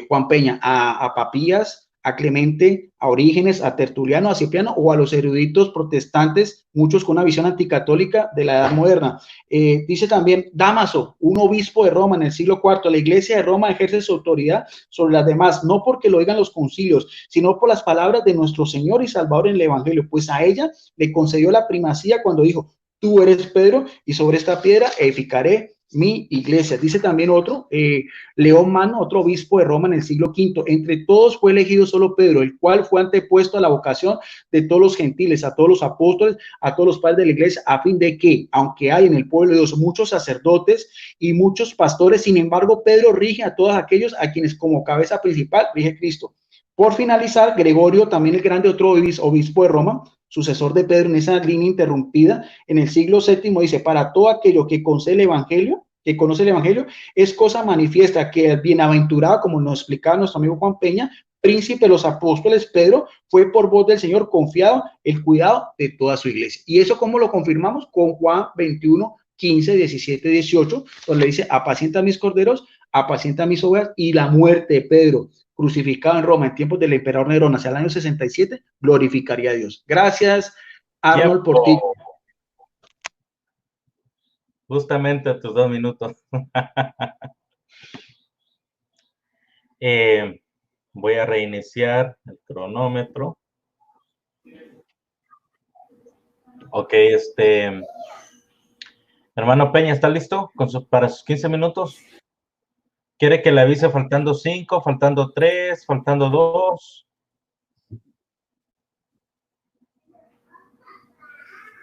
Speaker 2: Juan Peña, a Papías, a Clemente, a Orígenes, a Tertuliano, a Cipriano o a los eruditos protestantes, muchos con una visión anticatólica de la Edad Moderna. Dice también Dámaso, un obispo de Roma en el siglo IV, la iglesia de Roma ejerce su autoridad sobre las demás, no porque lo digan los concilios, sino por las palabras de nuestro Señor y Salvador en el Evangelio, pues a ella le concedió la primacía cuando dijo, tú eres Pedro y sobre esta piedra edificaré mi iglesia. Dice también otro, León Mano, otro obispo de Roma en el siglo V, entre todos fue elegido solo Pedro, el cual fue antepuesto a la vocación de todos los gentiles, a todos los apóstoles, a todos los padres de la iglesia, a fin de que, aunque hay en el pueblo de Dios muchos sacerdotes y muchos pastores, sin embargo, Pedro rige a todos aquellos a quienes como cabeza principal rige Cristo. Por finalizar, Gregorio, también el grande, otro obispo de Roma, sucesor de Pedro en esa línea interrumpida, en el siglo VII dice, para todo aquello que conoce el Evangelio, es cosa manifiesta que el bienaventurado, como nos explicaba nuestro amigo Juan Peña, príncipe de los apóstoles Pedro, fue por voz del Señor confiado el cuidado de toda su iglesia. ¿Y eso cómo lo confirmamos? Con Juan 21, 15, 17, 18, donde dice, apacienta mis corderos, apacienta mis ovejas, y la muerte de Pedro, crucificado en Roma en tiempos del emperador Nerón hacia el año 67, glorificaría a Dios. Gracias, Arnold, por ti.
Speaker 1: Justamente tus 2 minutos. Voy a reiniciar el cronómetro. Ok, hermano Peña, ¿está listo para sus 15 minutos? ¿Quiere que le avise faltando 5, faltando 3, faltando 2?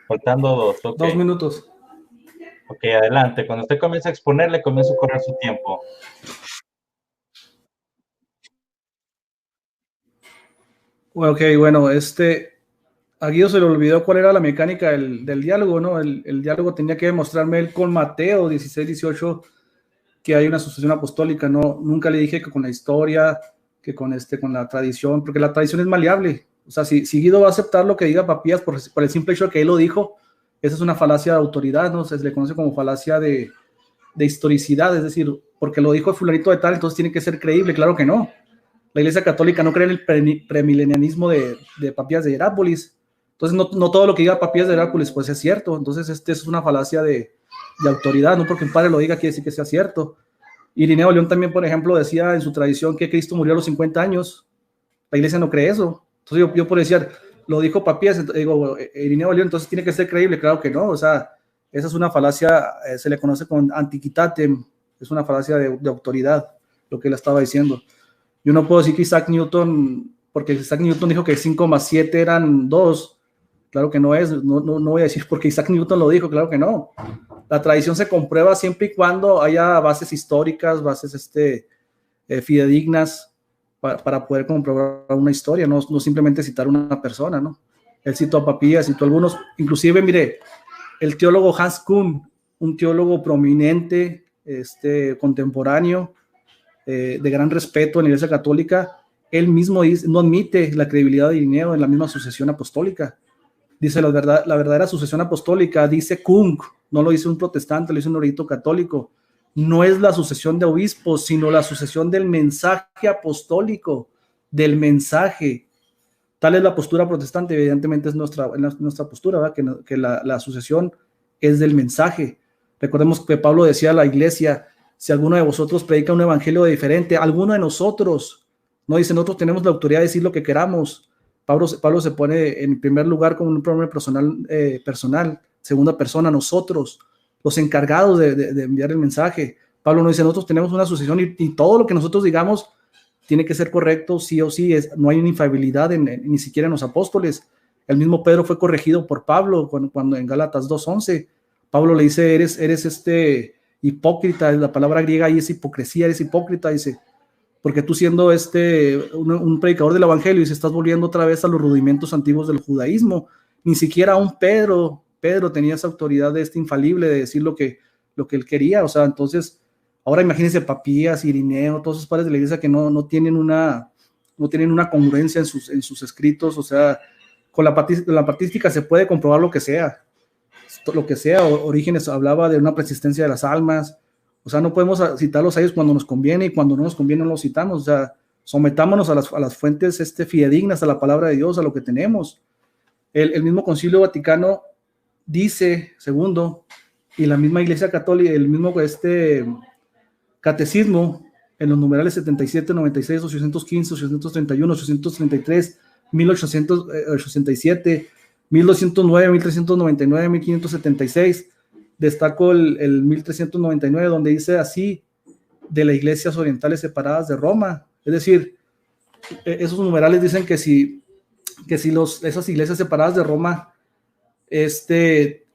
Speaker 1: Faltando 2, ok.
Speaker 3: 2 minutos.
Speaker 1: Ok, adelante. Cuando usted comience a exponer, le comienza a correr su tiempo.
Speaker 3: Ok, bueno, a Guido se le olvidó cuál era la mecánica del diálogo, ¿no? El diálogo tenía que demostrarme él con Mateo 16, 18 que hay una sucesión apostólica, ¿no? Nunca le dije que con la historia, que con la tradición, porque la tradición es maleable. O sea, si Guido va a aceptar lo que diga Papías por el simple hecho de que él lo dijo, esa es una falacia de autoridad, ¿no? Se le conoce como falacia de historicidad, es decir, porque lo dijo el fulanito de tal, entonces tiene que ser creíble. Claro que no. La Iglesia Católica no cree en el premilenianismo de Papías de Hierápolis. Entonces, no todo lo que diga Papías de Hierápolis pues es cierto. Entonces, es una falacia de autoridad, no porque un padre lo diga quiere decir que sea cierto. Irineo de León también, por ejemplo, decía en su tradición que Cristo murió a los 50 años. La iglesia no cree eso. Entonces yo por decir, lo dijo Papías, digo, Irineo de León, entonces tiene que ser creíble. Claro que no, o sea, esa es una falacia, se le conoce con antiquitatem, es una falacia de autoridad, lo que él estaba diciendo. Yo no puedo decir que Isaac Newton, porque Isaac Newton dijo que 5 más 7 eran 2. Claro que no es, no voy a decir porque Isaac Newton lo dijo, claro que no. La tradición se comprueba siempre y cuando haya bases históricas, bases fidedignas para poder comprobar una historia, no simplemente citar a una persona, ¿no? Él citó a Papías, citó a algunos, inclusive, mire, el teólogo Hans Kuhn, un teólogo prominente, contemporáneo, de gran respeto en la Iglesia Católica, él mismo no admite la credibilidad de Irineo en la misma sucesión apostólica. Dice la verdadera sucesión apostólica, dice Kuhn, no lo dice un protestante, lo dice un erudito católico, no es la sucesión de obispos, sino la sucesión del mensaje apostólico, del mensaje. Tal es la postura protestante, evidentemente es nuestra postura, ¿verdad? Que la sucesión es del mensaje. Recordemos que Pablo decía a la iglesia, si alguno de vosotros predica un evangelio diferente, alguno de nosotros, no dice, nosotros tenemos la autoridad de decir lo que queramos. Pablo se pone en primer lugar como un pronombre personal, segunda persona, nosotros. los encargados de enviar el mensaje. Pablo nos dice, nosotros tenemos una sucesión y todo lo que nosotros digamos tiene que ser correcto, sí o sí. No hay una infalibilidad ni siquiera en los apóstoles. El mismo Pedro fue corregido por Pablo cuando en Gálatas 2:11, Pablo le dice, eres hipócrita, la palabra griega ahí es hipocresía, eres hipócrita, dice, porque tú siendo un predicador del evangelio, y se estás volviendo otra vez a los rudimentos antiguos del judaísmo. Ni siquiera un Pedro tenía esa autoridad infalible de decir lo que él quería. O sea, entonces, ahora imagínense Papías, Irineo, todos esos padres de la iglesia que no tienen una congruencia en sus escritos. O sea, con la patrística se puede comprobar lo que sea. Orígenes hablaba de una persistencia de las almas. O sea, no podemos citarlos a ellos cuando nos conviene, y cuando no nos conviene no los citamos. O sea, sometámonos a las fuentes fidedignas, a la palabra de Dios, a lo que tenemos. El mismo Concilio Vaticano dice, segundo, y la misma Iglesia Católica, el mismo Catecismo, en los numerales 77, 96, 815, 831, 833, 1887, 1209, 1399, 1576, destaco el 1399, donde dice así, de las iglesias orientales separadas de Roma. Es decir, esos numerales dicen que si esas iglesias separadas de Roma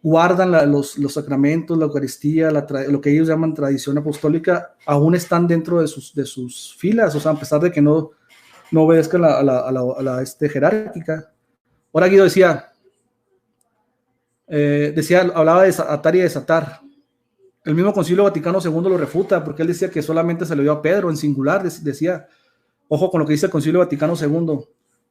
Speaker 3: guardan los sacramentos, la Eucaristía, lo que ellos llaman tradición apostólica, aún están dentro de sus filas. O sea, a pesar de que no obedezcan a la jerárquica. Ahora Guido hablaba de atar y desatar. El mismo Concilio Vaticano II lo refuta, porque él decía que solamente se le dio a Pedro en singular. Decía, ojo con lo que dice el Concilio Vaticano II,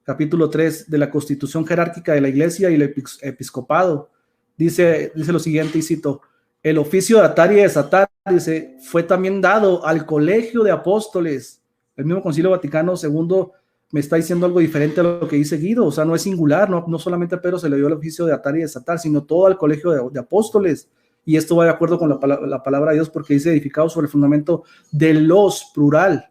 Speaker 3: capítulo 3 de la Constitución Jerárquica de la Iglesia y el Episcopado. Dice lo siguiente, y cito, el oficio de atar y desatar, dice, fue también dado al Colegio de Apóstoles. El mismo Concilio Vaticano II me está diciendo algo diferente a lo que dice Guido. O sea, no es singular, no solamente a Pedro se le dio el oficio de atar y desatar, sino todo al Colegio de Apóstoles. Y esto va de acuerdo con la palabra de Dios, porque dice edificado sobre el fundamento de los plural.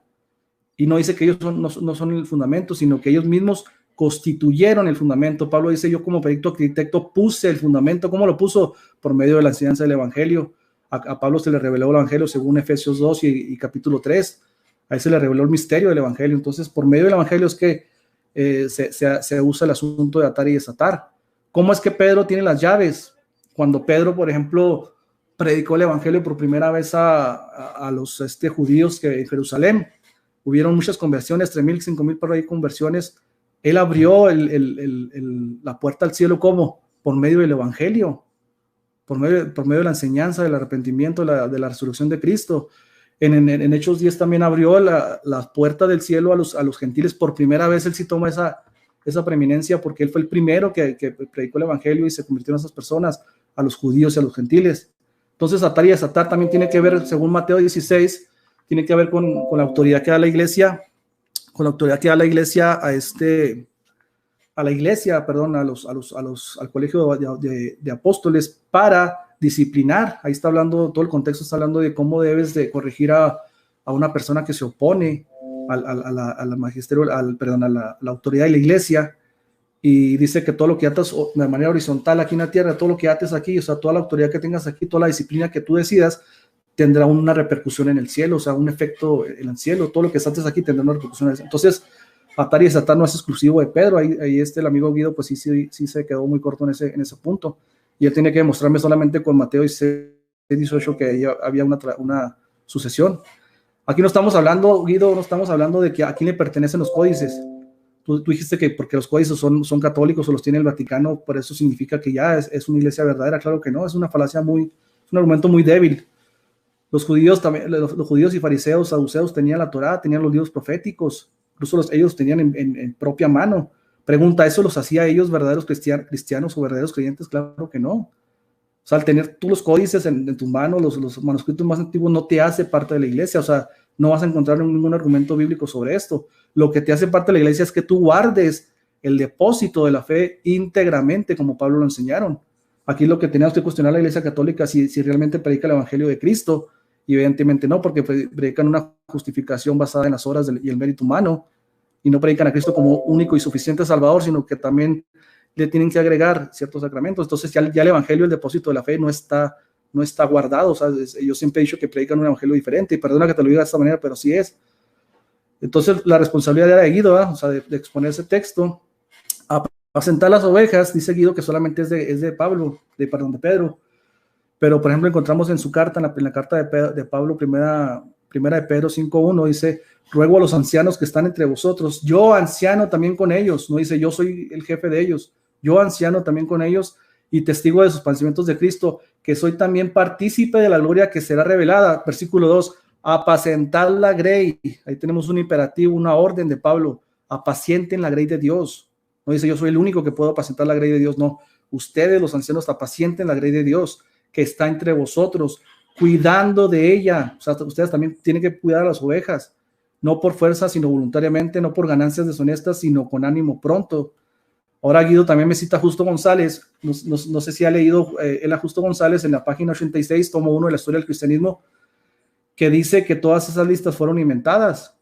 Speaker 3: Y no dice que ellos no son el fundamento, sino que ellos mismos constituyeron el fundamento. Pablo dice, yo como perito arquitecto puse el fundamento. ¿Cómo lo puso? Por medio de la enseñanza del evangelio. A Pablo se le reveló el evangelio según Efesios 2 y capítulo 3. A él se le reveló el misterio del evangelio. Entonces, por medio del evangelio es que se usa el asunto de atar y desatar. ¿Cómo es que Pedro tiene las llaves? Cuando Pedro, por ejemplo, predicó el evangelio por primera vez a los judíos que en Jerusalén, hubieron muchas conversiones, 3,000, 5,000 por ahí conversiones. Él abrió la puerta al cielo, ¿cómo? Por medio del evangelio, por medio de la enseñanza, del arrepentimiento, de la resurrección de Cristo. En Hechos 10 también abrió la puerta del cielo a los gentiles. Por primera vez él sí toma esa preeminencia, porque él fue el primero que predicó el evangelio y se convirtió en esas personas, a los judíos y a los gentiles. Entonces, atar y desatar también tiene que ver, según Mateo 16, tiene que ver con la autoridad que da la iglesia, al colegio de apóstoles para disciplinar. Ahí está hablando, todo el contexto está hablando de cómo debes de corregir a una persona que se opone al magisterio, a la autoridad de la iglesia. Y dice que todo lo que atas de manera horizontal aquí en la tierra, todo lo que ates aquí, o sea, toda la autoridad que tengas aquí, toda la disciplina que tú decidas, tendrá una repercusión en el cielo, o sea, un efecto en el cielo. Todo lo que ates aquí tendrá una repercusión en el cielo. Entonces, atar y desatar no es exclusivo de Pedro. Ahí el amigo Guido, pues sí se quedó muy corto en ese punto. Y él tiene que demostrarme solamente con Mateo 16-18 que había una sucesión. Aquí no estamos hablando, Guido, no estamos hablando de que a quién le pertenecen los códices. Tú dijiste que porque los códices son católicos o los tiene el Vaticano, por eso significa que ya es una iglesia verdadera. Claro que no, es una falacia es un argumento muy débil. Los judíos también, los judíos y fariseos, saduceos tenían la Torá, tenían los libros proféticos, incluso ellos tenían en propia mano. Pregunta, ¿eso los hacía ellos verdaderos cristianos o verdaderos creyentes? Claro que no. O sea, al tener tú los códices en tus manos, los manuscritos más antiguos, no te hace parte de la iglesia. O sea, no vas a encontrar ningún argumento bíblico sobre esto. Lo que te hace parte de la iglesia es que tú guardes el depósito de la fe íntegramente, como Pablo lo enseñaron. Aquí lo que tenemos que cuestionar la iglesia católica si realmente predica el evangelio de Cristo, y evidentemente no, porque predican una justificación basada en las obras y el mérito humano, y no predican a Cristo como único y suficiente Salvador, sino que también le tienen que agregar ciertos sacramentos. Entonces ya el evangelio, el depósito de la fe, no está no está guardado. O sea, yo siempre he dicho que predican un evangelio diferente, y perdona que te lo diga de esta manera, pero sí es. Entonces, la responsabilidad era de Guido, o sea, de exponer ese texto. Apacentar las ovejas, dice Guido que solamente es de Pedro. Pero, por ejemplo, encontramos en su carta, en la carta de Pablo, primera de Pedro 5:1, dice: ruego a los ancianos que están entre vosotros, yo anciano también con ellos, no dice yo soy el jefe de ellos, yo anciano también con ellos y testigo de sus padecimientos de Cristo, que soy también partícipe de la gloria que será revelada. Versículo 2, apacentar la grey. Ahí tenemos un imperativo, una orden de Pablo: apacienten la grey de Dios. No dice yo soy el único que puedo apacentar la grey de Dios, no, ustedes los ancianos apacienten la grey de Dios que está entre vosotros, cuidando de ella. O sea, ustedes también tienen que cuidar a las ovejas, no por fuerza, sino voluntariamente, no por ganancias deshonestas, sino con ánimo pronto. Ahora Guido también me cita a Justo González, no sé si ha leído él a Justo González en la página 86, tomo 1 de la historia del cristianismo, que dice que todas esas listas fueron inventadas.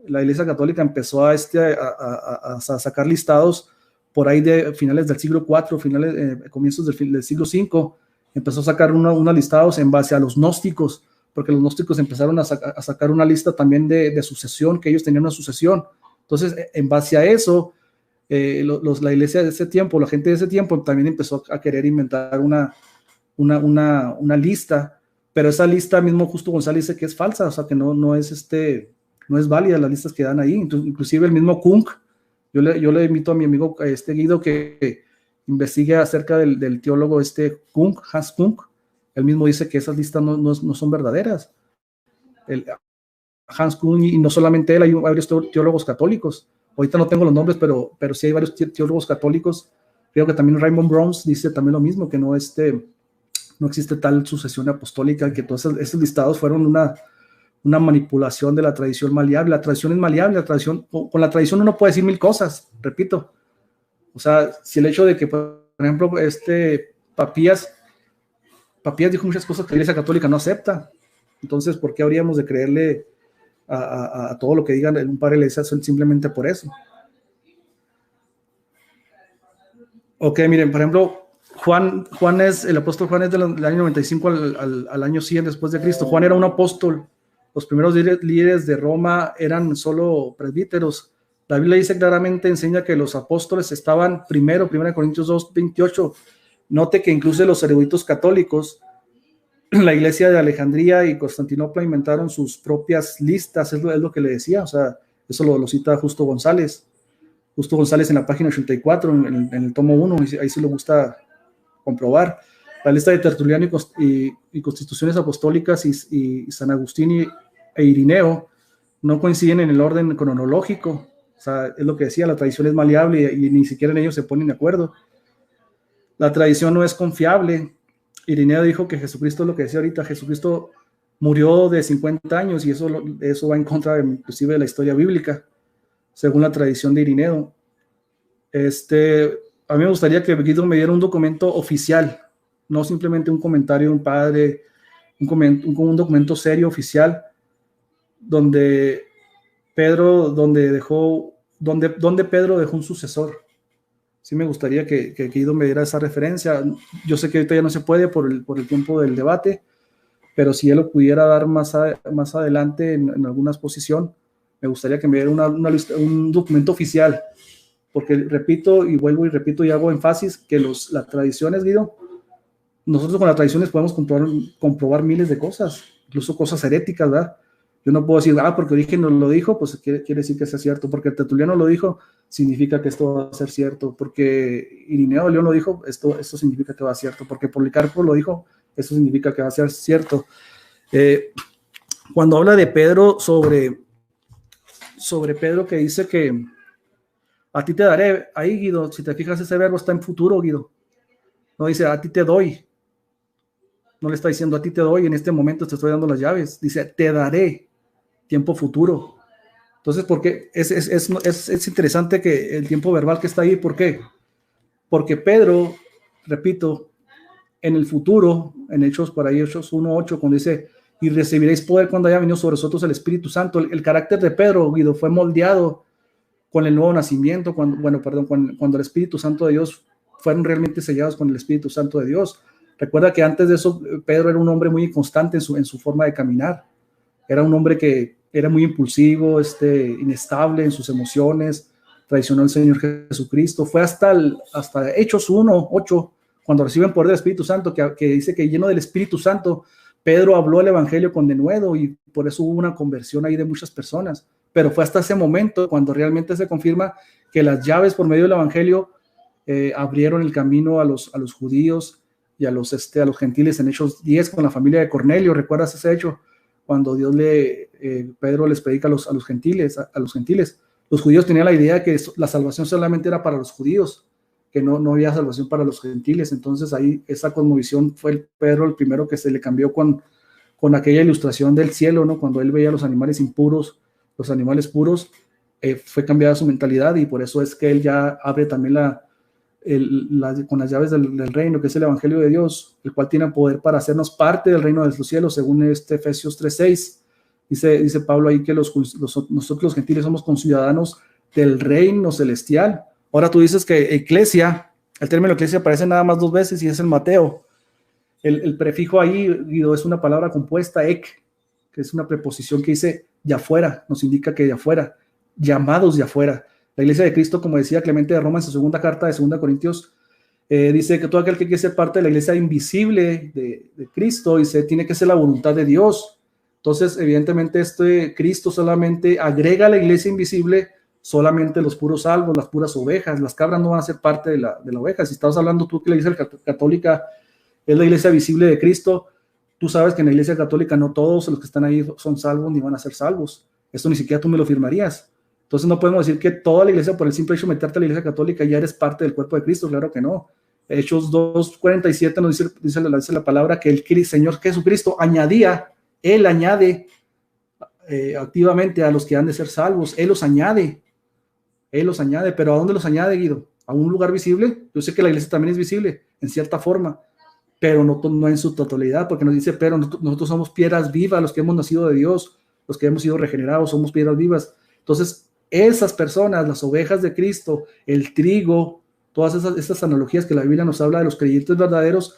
Speaker 3: La Iglesia Católica empezó a sacar listados por ahí de finales del siglo IV, comienzos del siglo V, empezó a sacar unos listados en base a los gnósticos, porque los gnósticos empezaron a sacar una lista también de sucesión, que ellos tenían una sucesión. Entonces, en base a eso, la iglesia de ese tiempo, la gente de ese tiempo también empezó a querer inventar una lista, pero esa lista mismo Justo González dice que es falsa, o sea, que no es válida las listas que dan ahí. Inclusive el mismo Kunk, yo le invito a mi amigo Guido que investigue acerca del teólogo Kunk, Hans Kunk. Él mismo dice que esas listas no son verdaderas. Hans Kunk, y no solamente él, hay varios teólogos católicos. Ahorita no tengo los nombres, pero sí hay varios teólogos católicos. Creo que también Raymond Browns dice también lo mismo, que no existe tal sucesión apostólica, que todos esos listados fueron una manipulación de la tradición maleable. La tradición es maleable, con la tradición uno puede decir mil cosas, repito. O sea, si el hecho de que, por ejemplo, Papías dijo muchas cosas que la Iglesia Católica no acepta, entonces, ¿por qué habríamos de creerle a todo lo que digan un padre de la Iglesia simplemente por eso? Ok, miren, por ejemplo, el apóstol Juan es del año 95 al año 100 después de Cristo. Juan era un apóstol. Los primeros líderes de Roma eran solo presbíteros. La Biblia dice claramente, enseña que los apóstoles estaban primero Corintios 2:28. Note que incluso los eruditos católicos, la iglesia de Alejandría y Constantinopla inventaron sus propias listas, es lo que le decía. O sea, eso lo cita Justo González. Justo González en la página 84, en el tomo 1, ahí sí lo gusta comprobar. La lista de Tertuliano y Constituciones Apostólicas y San Agustín e Irineo no coinciden en el orden cronológico. O sea, es lo que decía, la tradición es maleable y ni siquiera en ellos se ponen de acuerdo. La tradición no es confiable. Irineo dijo que Jesucristo, lo que decía ahorita, Jesucristo murió de 50 años y eso va en contra inclusive de la historia bíblica, según la tradición de Irineo. A mí me gustaría que Guido me diera un documento oficial, no simplemente un comentario de un padre, un documento serio, oficial, donde Pedro dejó un sucesor. Sí me gustaría que Guido me diera esa referencia. Yo sé que ahorita ya no se puede por el tiempo del debate, pero si él lo pudiera dar más adelante en alguna exposición, me gustaría que me diera un documento oficial, porque repito y vuelvo y repito y hago énfasis que las tradiciones, Guido, nosotros con las tradiciones podemos comprobar miles de cosas, incluso cosas heréticas, ¿verdad? Yo no puedo decir, porque Orígenes lo dijo, pues quiere decir que sea cierto, porque Tertuliano lo dijo, significa que esto va a ser cierto, porque Irineo de León lo dijo, esto significa que va a ser cierto, porque Policarpo lo dijo, eso significa que va a ser cierto. Cuando habla de Pedro, sobre Pedro, que dice que a ti te daré, ahí Guido, si te fijas ese verbo está en futuro, Guido, no dice a ti te doy, no le está diciendo a ti te doy, en este momento te estoy dando las llaves, dice te daré, tiempo futuro. Entonces, ¿por qué? Es interesante que el tiempo verbal que está ahí, ¿por qué? Porque Pedro, repito, en el futuro, en Hechos 1:8, cuando dice, y recibiréis poder cuando haya venido sobre vosotros el Espíritu Santo, el carácter de Pedro, Guido, fue moldeado con el nuevo nacimiento, cuando el Espíritu Santo de Dios fueron realmente sellados con el Espíritu Santo de Dios. Recuerda que antes de eso, Pedro era un hombre muy inconstante en su forma de caminar. Era un hombre que era muy impulsivo, inestable en sus emociones, traicionó al Señor Jesucristo. Fue hasta Hechos 1:8, cuando reciben poder del Espíritu Santo, que dice que lleno del Espíritu Santo, Pedro habló el Evangelio con denuedo y por eso hubo una conversión ahí de muchas personas. Pero fue hasta ese momento cuando realmente se confirma que las llaves por medio del Evangelio abrieron el camino a los judíos y a los gentiles en Hechos 10 con la familia de Cornelio. ¿Recuerdas ese hecho? Cuando Pedro les predica a los gentiles. Los judíos tenían la idea de que la salvación solamente era para los judíos, que no había salvación para los gentiles. Entonces ahí esa cosmovisión fue Pedro el primero que se le cambió con aquella ilustración del cielo, ¿no? Cuando él veía los animales impuros, los animales puros, fue cambiada su mentalidad y por eso es que él ya abre también con las llaves del reino, que es el Evangelio de Dios, el cual tiene poder para hacernos parte del reino de los cielos, según Efesios 3:6. Dice Pablo ahí que nosotros los gentiles somos conciudadanos del reino celestial. Ahora tú dices que eclesia, el término eclesia aparece nada más 2 veces y es en Mateo. El prefijo ahí, Guido, es una palabra compuesta, ek, que es una preposición que dice de afuera, nos indica que de afuera, llamados de afuera. La iglesia de Cristo, como decía Clemente de Roma en su segunda carta de 2 Corintios, dice que todo aquel que quiere ser parte de la iglesia invisible de Cristo, dice, tiene que ser la voluntad de Dios. Entonces, evidentemente, Cristo solamente agrega a la iglesia invisible solamente los puros salvos, las puras ovejas. Las cabras no van a ser parte de la oveja. Si estás hablando tú que la iglesia católica es la iglesia visible de Cristo, tú sabes que en la iglesia católica no todos los que están ahí son salvos ni van a ser salvos. Esto ni siquiera tú me lo firmarías. Entonces no podemos decir que toda la iglesia, por el simple hecho de meterte a la iglesia católica, ya eres parte del cuerpo de Cristo. Claro que no. Hechos 2:47 nos dice la palabra que el Señor Jesucristo Él añade activamente a los que han de ser salvos. Él los añade, pero ¿a dónde los añade, Guido? ¿A un lugar visible? Yo sé que la iglesia también es visible, en cierta forma, pero no en su totalidad, porque nos dice, pero nosotros somos piedras vivas, los que hemos nacido de Dios, los que hemos sido regenerados, somos piedras vivas. Entonces, esas personas, las ovejas de Cristo, el trigo, todas esas analogías que la Biblia nos habla de los creyentes verdaderos,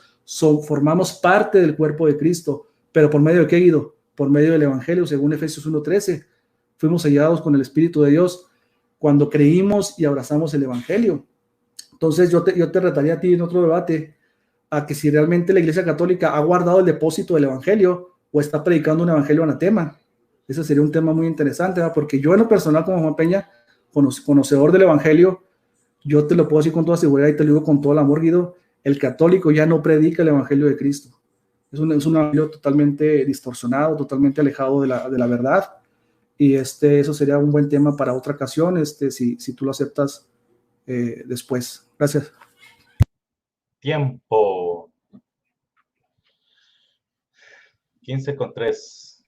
Speaker 3: formamos parte del cuerpo de Cristo. ¿Pero por medio de qué, Guido? Por medio del Evangelio, según Efesios 1:13. Fuimos sellados con el Espíritu de Dios cuando creímos y abrazamos el Evangelio. Entonces yo te retaría a ti en otro debate a que si realmente la Iglesia Católica ha guardado el depósito del Evangelio o está predicando un Evangelio anatema. Ese sería un tema muy interesante, ¿verdad? Porque yo en lo personal, como Juan Peña, conocedor del Evangelio, yo te lo puedo decir con toda seguridad y te lo digo con todo el amor, Guido, el católico ya no predica el Evangelio de Cristo. Es un evangelio totalmente distorsionado, totalmente alejado de la verdad. Y eso sería un buen tema para otra ocasión, si tú lo aceptas después. Gracias.
Speaker 1: Tiempo. 15:03.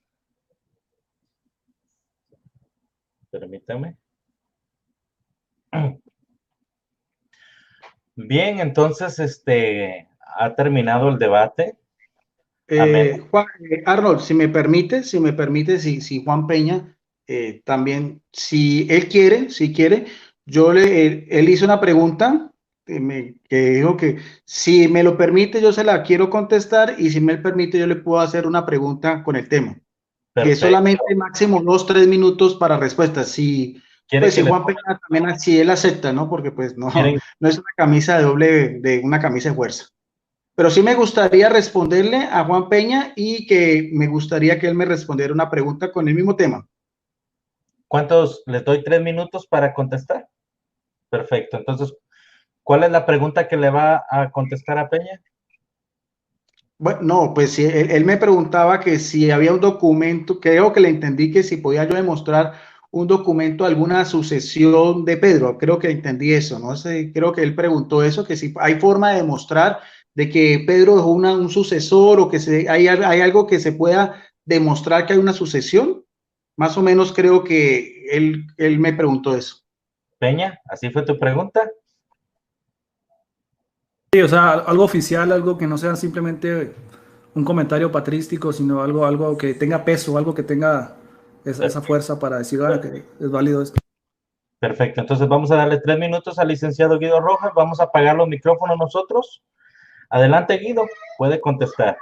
Speaker 1: Permítame. Bien, entonces ha terminado el debate.
Speaker 2: Arnold, si me permite, si Juan Peña también, si quiere, él hizo una pregunta que dijo que si me lo permite yo se la quiero contestar y si me permite yo le puedo hacer una pregunta con el tema.
Speaker 1: Perfecto.
Speaker 2: Que es solamente máximo 2-3 minutos para respuestas. Si Juan Peña también así él acepta, ¿no? Porque pues no es una camisa de una camisa de fuerza. Pero sí me gustaría responderle a Juan Peña y que me gustaría que él me respondiera una pregunta con el mismo tema.
Speaker 1: ¿Cuántos? Les doy 3 minutos para contestar. Perfecto. Entonces, ¿cuál es la pregunta que le va a contestar a Peña?
Speaker 2: Bueno, no, pues sí, él me preguntaba que si había un documento, creo que le entendí que si podía yo demostrar un documento, alguna sucesión de Pedro, creo que entendí eso, no sé, creo que él preguntó eso, que si hay forma de demostrar de que Pedro dejó un sucesor o que hay algo que se pueda demostrar que hay una sucesión, más o menos creo que él me preguntó eso.
Speaker 1: Peña, ¿así fue tu pregunta?
Speaker 3: Sí, o sea, algo oficial, algo que no sea simplemente un comentario patrístico, sino algo que tenga peso, algo que tenga esa fuerza para decir que es válido esto.
Speaker 1: Perfecto, entonces vamos a darle 3 minutos al licenciado Guido Rojas, vamos a apagar los micrófonos nosotros Adelante, Guido, puede contestar.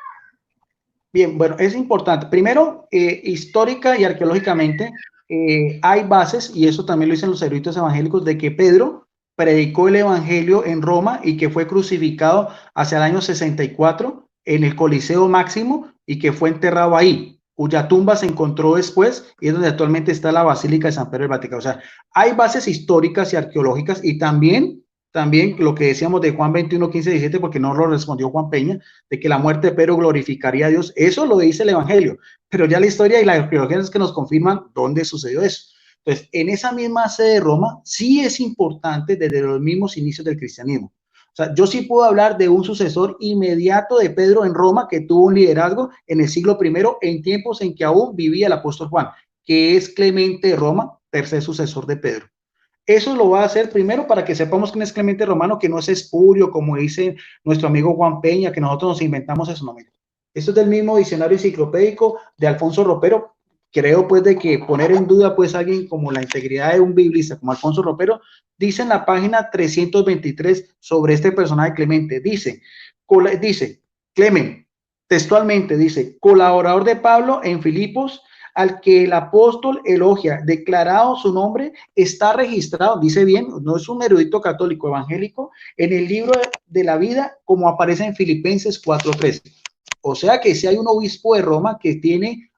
Speaker 2: Bien, bueno, es importante. Primero, histórica y arqueológicamente, hay bases, y eso también lo dicen los eruditos evangélicos, de que Pedro predicó el evangelio en Roma y que fue crucificado hacia el año 64 en el Coliseo Máximo y que fue enterrado ahí, cuya tumba se encontró después y es donde actualmente está la Basílica de San Pedro del Vaticano. O sea, hay bases históricas y arqueológicas y también lo que decíamos de Juan 21, 15, 17, porque no lo respondió Juan Peña, de que la muerte de Pedro glorificaría a Dios. Eso lo dice el Evangelio, pero ya la historia y la arqueología es que nos confirman dónde sucedió eso. Entonces, en esa misma sede de Roma, sí es importante desde los mismos inicios del cristianismo. O sea, yo sí puedo hablar de un sucesor inmediato de Pedro en Roma que tuvo un liderazgo en el siglo I, en tiempos en que aún vivía el apóstol Juan, que es Clemente de Roma, tercer sucesor de Pedro. Eso lo va a hacer primero para que sepamos quién es Clemente Romano, que no es espurio, como dice nuestro amigo Juan Peña, que nosotros nos inventamos eso. No, esto es del mismo diccionario enciclopédico de Alfonso Ropero. Creo pues de que poner en duda pues alguien como la integridad de un biblista como Alfonso Ropero, dice en la página 323 sobre este personaje Clemente, dice Clemente, textualmente dice, colaborador de Pablo en Filipos, al que el apóstol elogia, declarado su nombre, está registrado, dice bien, no es un erudito católico evangélico, en el libro de la vida, como aparece en Filipenses 4:13. O sea que si hay un obispo de Roma que tiene,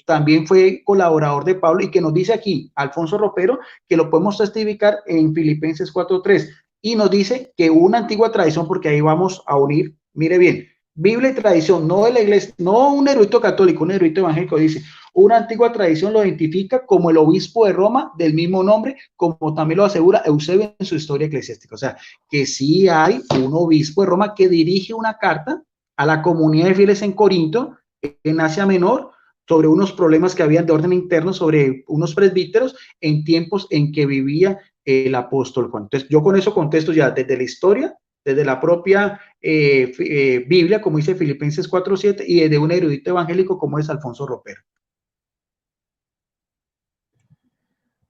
Speaker 2: también fue colaborador de Pablo y que nos dice aquí, Alfonso Ropero, que lo podemos testificar en Filipenses 4:3 y nos dice que una antigua tradición, porque ahí vamos a unir, mire bien, Biblia y tradición, no de la iglesia, no un erudito católico, un erudito evangélico dice, una antigua tradición lo identifica como el obispo de Roma del mismo nombre, como también lo asegura Eusebio en su historia eclesiástica. O sea, que sí hay un obispo de Roma que dirige una carta a la comunidad de fieles en Corinto, en Asia Menor, sobre unos problemas que habían de orden interno, sobre unos presbíteros en tiempos en que vivía el apóstol Juan. Entonces, yo con eso contesto ya desde la historia, desde la propia Biblia, como dice Filipenses 4:7, y desde un erudito evangélico como es Alfonso Ropero.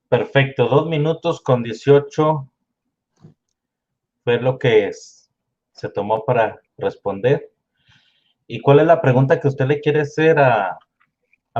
Speaker 1: Perfecto, 2 minutos con 18 fue lo que se tomó para responder. ¿Y cuál es la pregunta que usted le quiere hacer a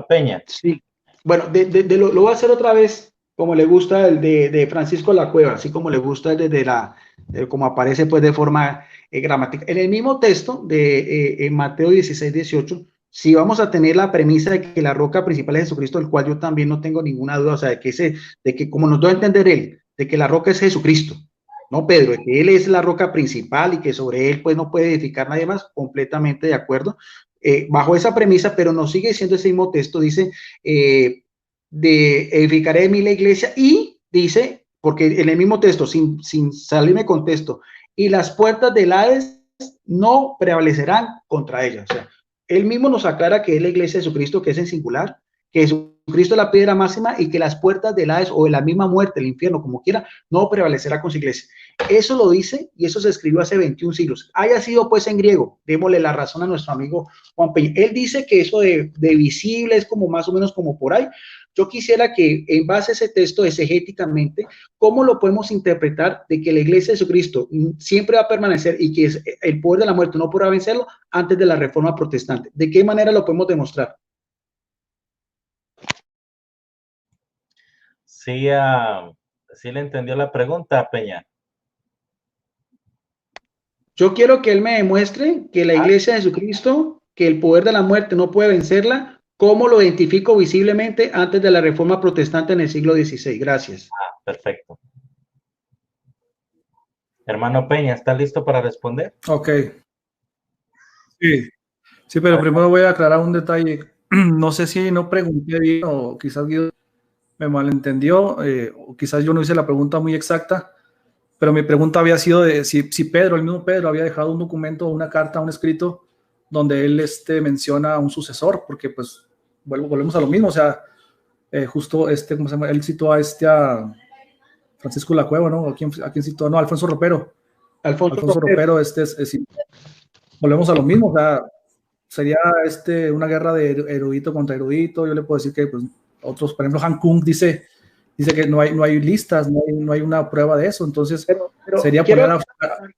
Speaker 1: Peña?
Speaker 2: Sí, bueno, lo voy a hacer otra vez, como le gusta el de Francisco La Cueva, así como le gusta el como aparece pues de forma gramática. En el mismo texto de Mateo 16:18, si vamos a tener la premisa de que la roca principal es Jesucristo, del cual yo también no tengo ninguna duda, o sea, de que como nos da a entender él, de que la roca es Jesucristo, no Pedro, de que él es la roca principal y que sobre él pues no puede edificar nadie más, completamente de acuerdo. Bajo esa premisa, pero nos sigue diciendo ese mismo texto, dice, de edificaré mi la iglesia y dice, porque en el mismo texto, sin salirme con texto, y las puertas del Hades no prevalecerán contra ella. O sea, él mismo nos aclara que es la iglesia de Jesucristo, que es en singular, que Jesucristo es la piedra máxima y que las puertas del Hades o de la misma muerte, el infierno, como quiera, no prevalecerá con su iglesia. Eso lo dice y eso se escribió hace 21 siglos. Haya sido pues en griego, démosle la razón a nuestro amigo Juan Peña. Él dice que eso de visible es como más o menos como por ahí. Yo quisiera que en base a ese texto exegéticamente, ¿cómo lo podemos interpretar de que la iglesia de Jesucristo siempre va a permanecer y que el poder de la muerte no podrá vencerlo antes de la reforma protestante? ¿De qué manera lo podemos demostrar?
Speaker 1: Sí, sí le entendió la pregunta, Peña.
Speaker 2: Yo quiero que él me demuestre que la iglesia de Jesucristo, que el poder de la muerte no puede vencerla, ¿cómo lo identifico visiblemente antes de la reforma protestante en el siglo XVI? Gracias.
Speaker 1: Perfecto. Hermano Peña, ¿está listo para responder?
Speaker 3: Ok. Sí, pero primero voy a aclarar un detalle. No sé si no pregunté bien o quizás Guido me malentendió, o quizás yo no hice la pregunta muy exacta, pero mi pregunta había sido de si Pedro, el mismo Pedro, había dejado un documento, una carta, un escrito donde él menciona a un sucesor, porque pues volvemos a lo mismo, o sea, justo ¿cómo se llama? Él citó a Francisco La Cueva, ¿no? ¿A quién citó? No, Alfonso Ropero. Alfonso Ropero, volvemos a lo mismo, o sea, sería una guerra de erudito contra erudito. Yo le puedo decir que pues, otros, por ejemplo, Han Kung dice que no hay listas, no hay una prueba de eso. Entonces, sería
Speaker 2: quiero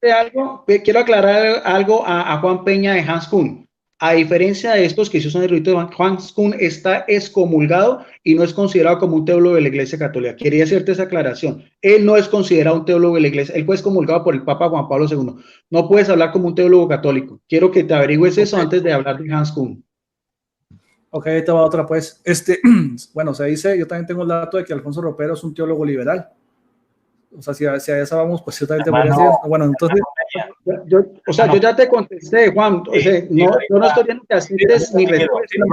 Speaker 3: poner
Speaker 2: quiero aclarar algo a Juan Peña de Hans Kuhn. A diferencia de estos que se usan el rito de Hans Kuhn, está excomulgado y no es considerado como un teólogo de la Iglesia Católica. Quería hacerte esa aclaración. Él no es considerado un teólogo de la Iglesia. Él fue excomulgado por el Papa Juan Pablo II. No puedes hablar como un teólogo católico. Quiero que te averigües eso antes de hablar de Hans Kuhn.
Speaker 3: Ok, ahí te va otra pues. Bueno, se dice, yo también tengo el dato de que Alfonso Ropero es un teólogo liberal. O sea, si a esa vamos, pues yo también te podría decir. Bueno, entonces...
Speaker 2: Yo ya te contesté, Juan. O sea, yo no estoy viendo que aceptes mi respuesta.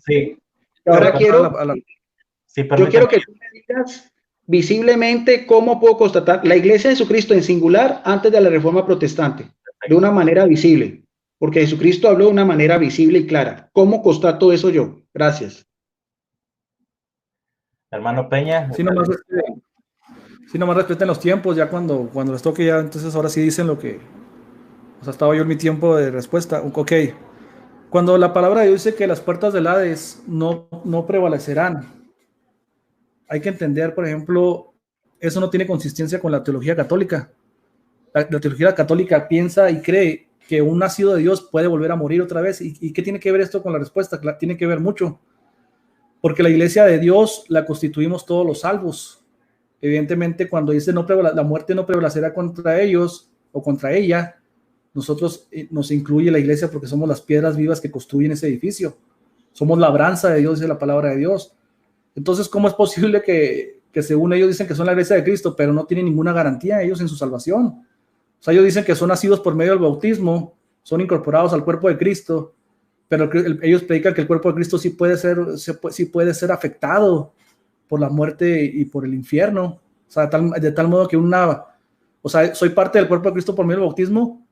Speaker 1: Sí.
Speaker 2: Ahora yo quiero que tú me digas visiblemente cómo puedo constatar la Iglesia de Jesucristo en singular antes de la Reforma Protestante, de una manera visible, porque Jesucristo habló de una manera visible y clara. ¿Cómo constato eso yo? Gracias.
Speaker 1: Hermano Peña.
Speaker 3: Sí, nomás respeten los tiempos, ya cuando les toque ya, entonces ahora sí dicen lo que... O sea, estaba yo en mi tiempo de respuesta. Ok. Cuando la palabra de Dios dice que las puertas del Hades no prevalecerán, hay que entender, por ejemplo, eso no tiene consistencia con la teología católica. La teología católica piensa y cree que un nacido de Dios puede volver a morir otra vez. ¿Y qué tiene que ver esto con la respuesta? Tiene que ver mucho. Porque la iglesia de Dios la constituimos todos los salvos. Evidentemente, cuando dice la muerte no prevalecerá contra ellos o contra ella, nosotros nos incluye la iglesia porque somos las piedras vivas que construyen ese edificio. Somos labranza de Dios, dice la palabra de Dios. Entonces, ¿cómo es posible que según ellos dicen que son la iglesia de Cristo, pero no tienen ninguna garantía ellos en su salvación? O sea, ellos dicen que son nacidos por medio del bautismo, son incorporados al cuerpo de Cristo, pero ellos predican que el cuerpo de Cristo sí puede ser afectado por la muerte y por el infierno. O sea, de tal modo que soy parte del cuerpo de Cristo por medio del bautismo,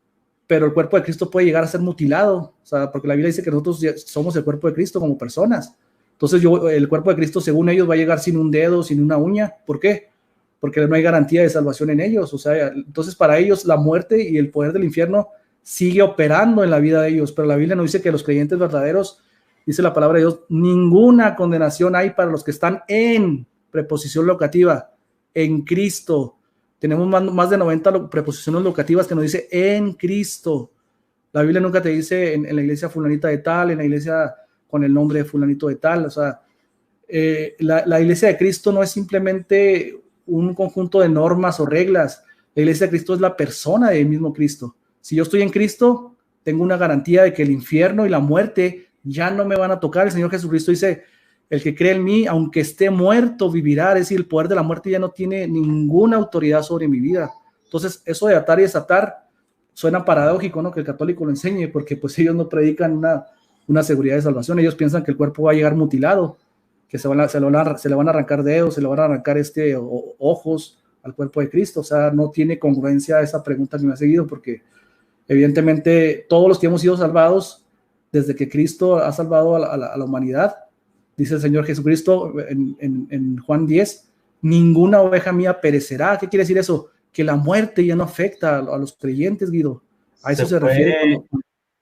Speaker 3: pero el cuerpo de Cristo puede llegar a ser mutilado, o sea, porque la Biblia dice que nosotros somos el cuerpo de Cristo como personas. Entonces el cuerpo de Cristo, según ellos, va a llegar sin un dedo, sin una uña. ¿Por qué? Porque no hay garantía de salvación en ellos. O sea, entonces para ellos la muerte y el poder del infierno sigue operando en la vida de ellos, pero la Biblia nos dice que los creyentes verdaderos, dice la palabra de Dios, ninguna condenación hay para los que están en preposición locativa, en Cristo. Tenemos más de 90 preposiciones locativas que nos dice en Cristo. La Biblia nunca te dice en la iglesia fulanita de tal, en la iglesia con el nombre de fulanito de tal. O sea, la iglesia de Cristo no es simplemente un conjunto de normas o reglas. La iglesia de Cristo es la persona del mismo Cristo. Si yo estoy en Cristo, tengo una garantía de que el infierno y la muerte ya no me van a tocar. El Señor Jesucristo dice, el que cree en mí, aunque esté muerto, vivirá. Es decir, el poder de la muerte ya no tiene ninguna autoridad sobre mi vida. Entonces, eso de atar y desatar suena paradójico, ¿no? Que el católico lo enseñe, porque pues ellos no predican una seguridad de salvación. Ellos piensan que el cuerpo va a llegar mutilado, que se le van a arrancar dedos, se le van a arrancar ojos al cuerpo de Cristo. O sea, no tiene congruencia esa pregunta que me ha seguido, porque evidentemente todos los que hemos sido salvados, desde que Cristo ha salvado a la humanidad, dice el Señor Jesucristo en Juan 10, ninguna oveja mía perecerá. ¿Qué quiere decir eso? Que la muerte ya no afecta a los creyentes, Guido. A eso se refiere.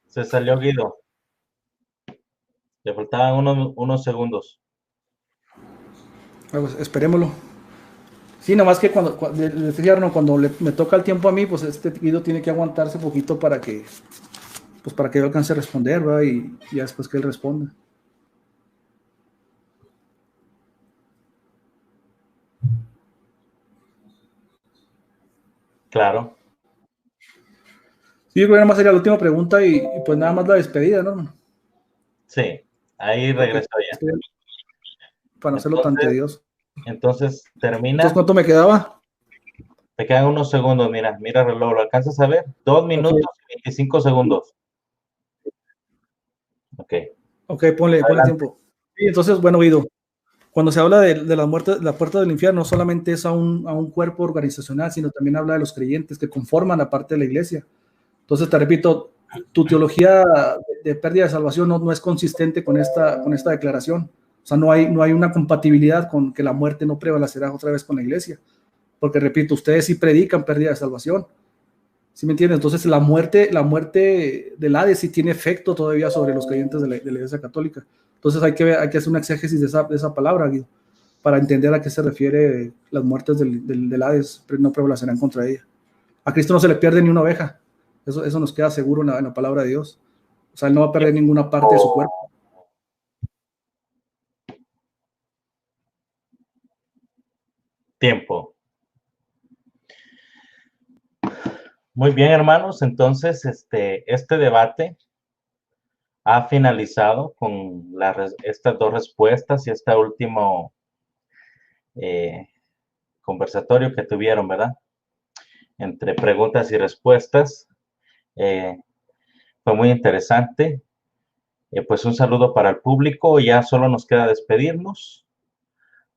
Speaker 1: Se salió Guido. Le faltaban unos segundos.
Speaker 3: Pues esperémoslo. Sí, nomás que cuando me toca el tiempo a mí, pues este Guido tiene que aguantarse un poquito para que yo alcance a responder, ¿verdad? Y ya después que él responda.
Speaker 1: Claro.
Speaker 3: Sí, yo creo que nada más sería la última pregunta y pues nada más la despedida, ¿no?
Speaker 1: Sí, ahí regresó ya.
Speaker 3: Para no hacerlo tan tedioso.
Speaker 1: Entonces, termina.
Speaker 3: Entonces, ¿cuánto me quedaba?
Speaker 1: Te quedan unos segundos, mira el reloj, ¿lo alcanzas a ver? 2 minutos y 25 segundos. Ok,
Speaker 3: ponle tiempo. Sí, entonces, bueno, Guido, cuando se habla de la muerte, la puerta del infierno, no solamente es a un cuerpo organizacional, sino también habla de los creyentes que conforman la parte de la iglesia. Entonces, te repito, tu teología de pérdida de salvación no es consistente con esta declaración. O sea, no hay una compatibilidad con que la muerte no prevalecerá otra vez con la iglesia. Porque, repito, ustedes sí predican pérdida de salvación. ¿Sí me entienden? Entonces, la muerte del Hades sí tiene efecto todavía sobre los creyentes de la iglesia católica. Entonces, hay que hacer una exégesis de esa palabra, Guido, para entender a qué se refiere las muertes del Hades, no prevalecerán contra ella. A Cristo no se le pierde ni una oveja. Eso nos queda seguro en la palabra de Dios. O sea, Él no va a perder ninguna parte de su cuerpo.
Speaker 1: Tiempo. Muy bien, hermanos. Entonces, este debate ha finalizado con estas dos respuestas y este último conversatorio que tuvieron, ¿verdad? Entre preguntas y respuestas. Fue muy interesante. Pues un saludo para el público. Ya solo nos queda despedirnos.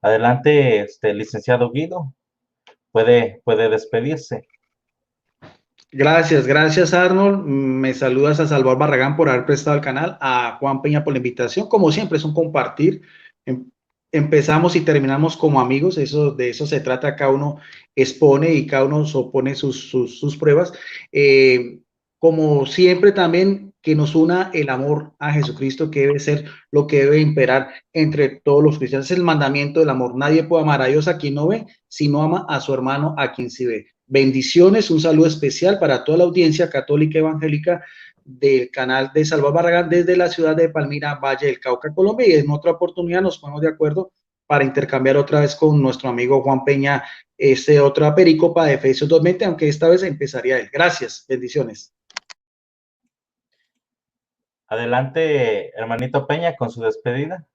Speaker 1: Adelante, licenciado Guido. Puede despedirse.
Speaker 2: Gracias Arnold. Me saludas a Salvador Barragán por haber prestado el canal, a Juan Peña por la invitación. Como siempre, es un compartir. Empezamos y terminamos como amigos, de eso se trata. Cada uno expone y cada uno opone sus pruebas. Como siempre también, que nos una el amor a Jesucristo, que debe ser lo que debe imperar entre todos los cristianos. Es el mandamiento del amor. Nadie puede amar a Dios a quien no ve, sino ama a su hermano a quien sí ve. Bendiciones, un saludo especial para toda la audiencia católica evangélica del canal de Salvador Barragán desde la ciudad de Palmira, Valle del Cauca, Colombia, y en otra oportunidad nos ponemos de acuerdo para intercambiar otra vez con nuestro amigo Juan Peña otra pericopa de Efesios 2:20, aunque esta vez empezaría él. Gracias, bendiciones.
Speaker 1: Adelante, hermanito Peña, con su despedida.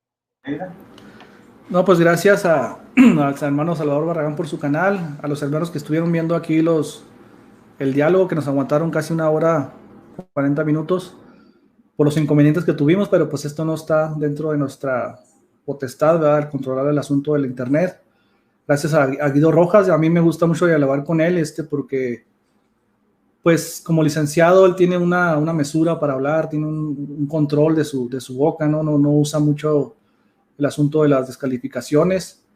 Speaker 3: No, pues gracias al hermano Salvador Barragán por su canal, a los hermanos que estuvieron viendo aquí el diálogo, que nos aguantaron casi 1 hora, 40 minutos, por los inconvenientes que tuvimos, pero pues esto no está dentro de nuestra potestad, ¿verdad? El controlar el asunto del internet. Gracias a Guido Rojas. A mí me gusta mucho dialogar con él, porque pues como licenciado él tiene una mesura para hablar, tiene un control de su boca, no usa mucho el asunto de las descalificaciones,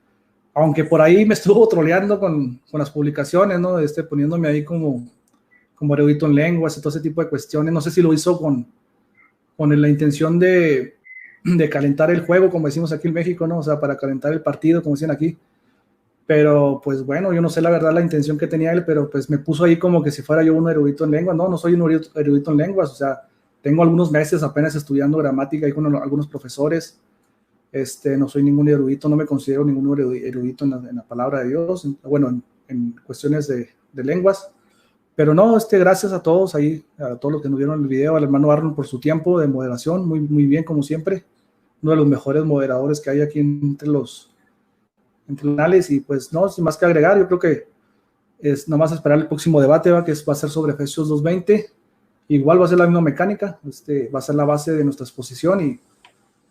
Speaker 3: aunque por ahí me estuvo troleando con las publicaciones, ¿no? Poniéndome ahí como erudito en lenguas y todo ese tipo de cuestiones. No sé si lo hizo con la intención de calentar el juego, como decimos aquí en México, ¿no? O sea, para calentar el partido, como dicen aquí. Pero pues bueno, yo no sé la verdad la intención que tenía él, pero pues me puso ahí como que si fuera yo un erudito en lenguas. No soy un erudito en lenguas, o sea, tengo algunos meses apenas estudiando gramática ahí con algunos profesores. No soy ningún erudito, no me considero ningún erudito en la palabra de Dios, bueno, en cuestiones de lenguas. Pero no, gracias a todos ahí, a todos los que nos vieron el video, al hermano Arnold por su tiempo de moderación, muy, muy bien como siempre, uno de los mejores moderadores que hay aquí entre los canales. Y pues no, sin más que agregar, yo creo que es nomás esperar el próximo debate, que va a ser sobre Efesios 2:20, igual va a ser la misma mecánica, va a ser la base de nuestra exposición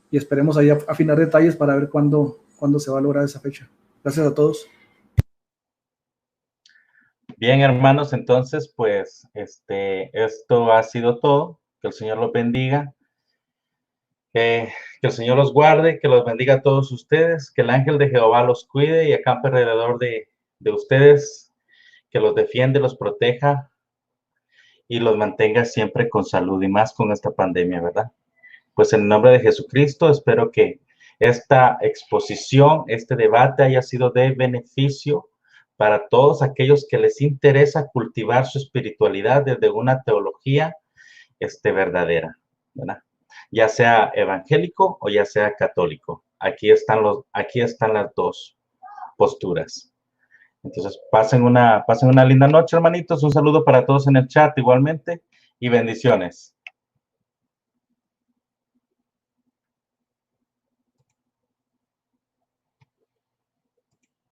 Speaker 3: y esperemos ahí afinar detalles para ver cuándo se va a lograr esa fecha. Gracias a todos.
Speaker 1: Bien, hermanos, entonces, pues, esto ha sido todo. Que el Señor los bendiga. Que el Señor los guarde, que los bendiga a todos ustedes, que el ángel de Jehová los cuide y acampe alrededor de ustedes, que los defiende, los proteja y los mantenga siempre con salud y más con esta pandemia, ¿verdad? Pues en el nombre de Jesucristo, espero que esta exposición, este debate haya sido de beneficio para todos aquellos que les interesa cultivar su espiritualidad desde una teología verdadera, ¿verdad? Ya sea evangélico o ya sea católico. Aquí están las dos posturas. Entonces, pasen una linda noche, hermanitos. Un saludo para todos en el chat igualmente y bendiciones.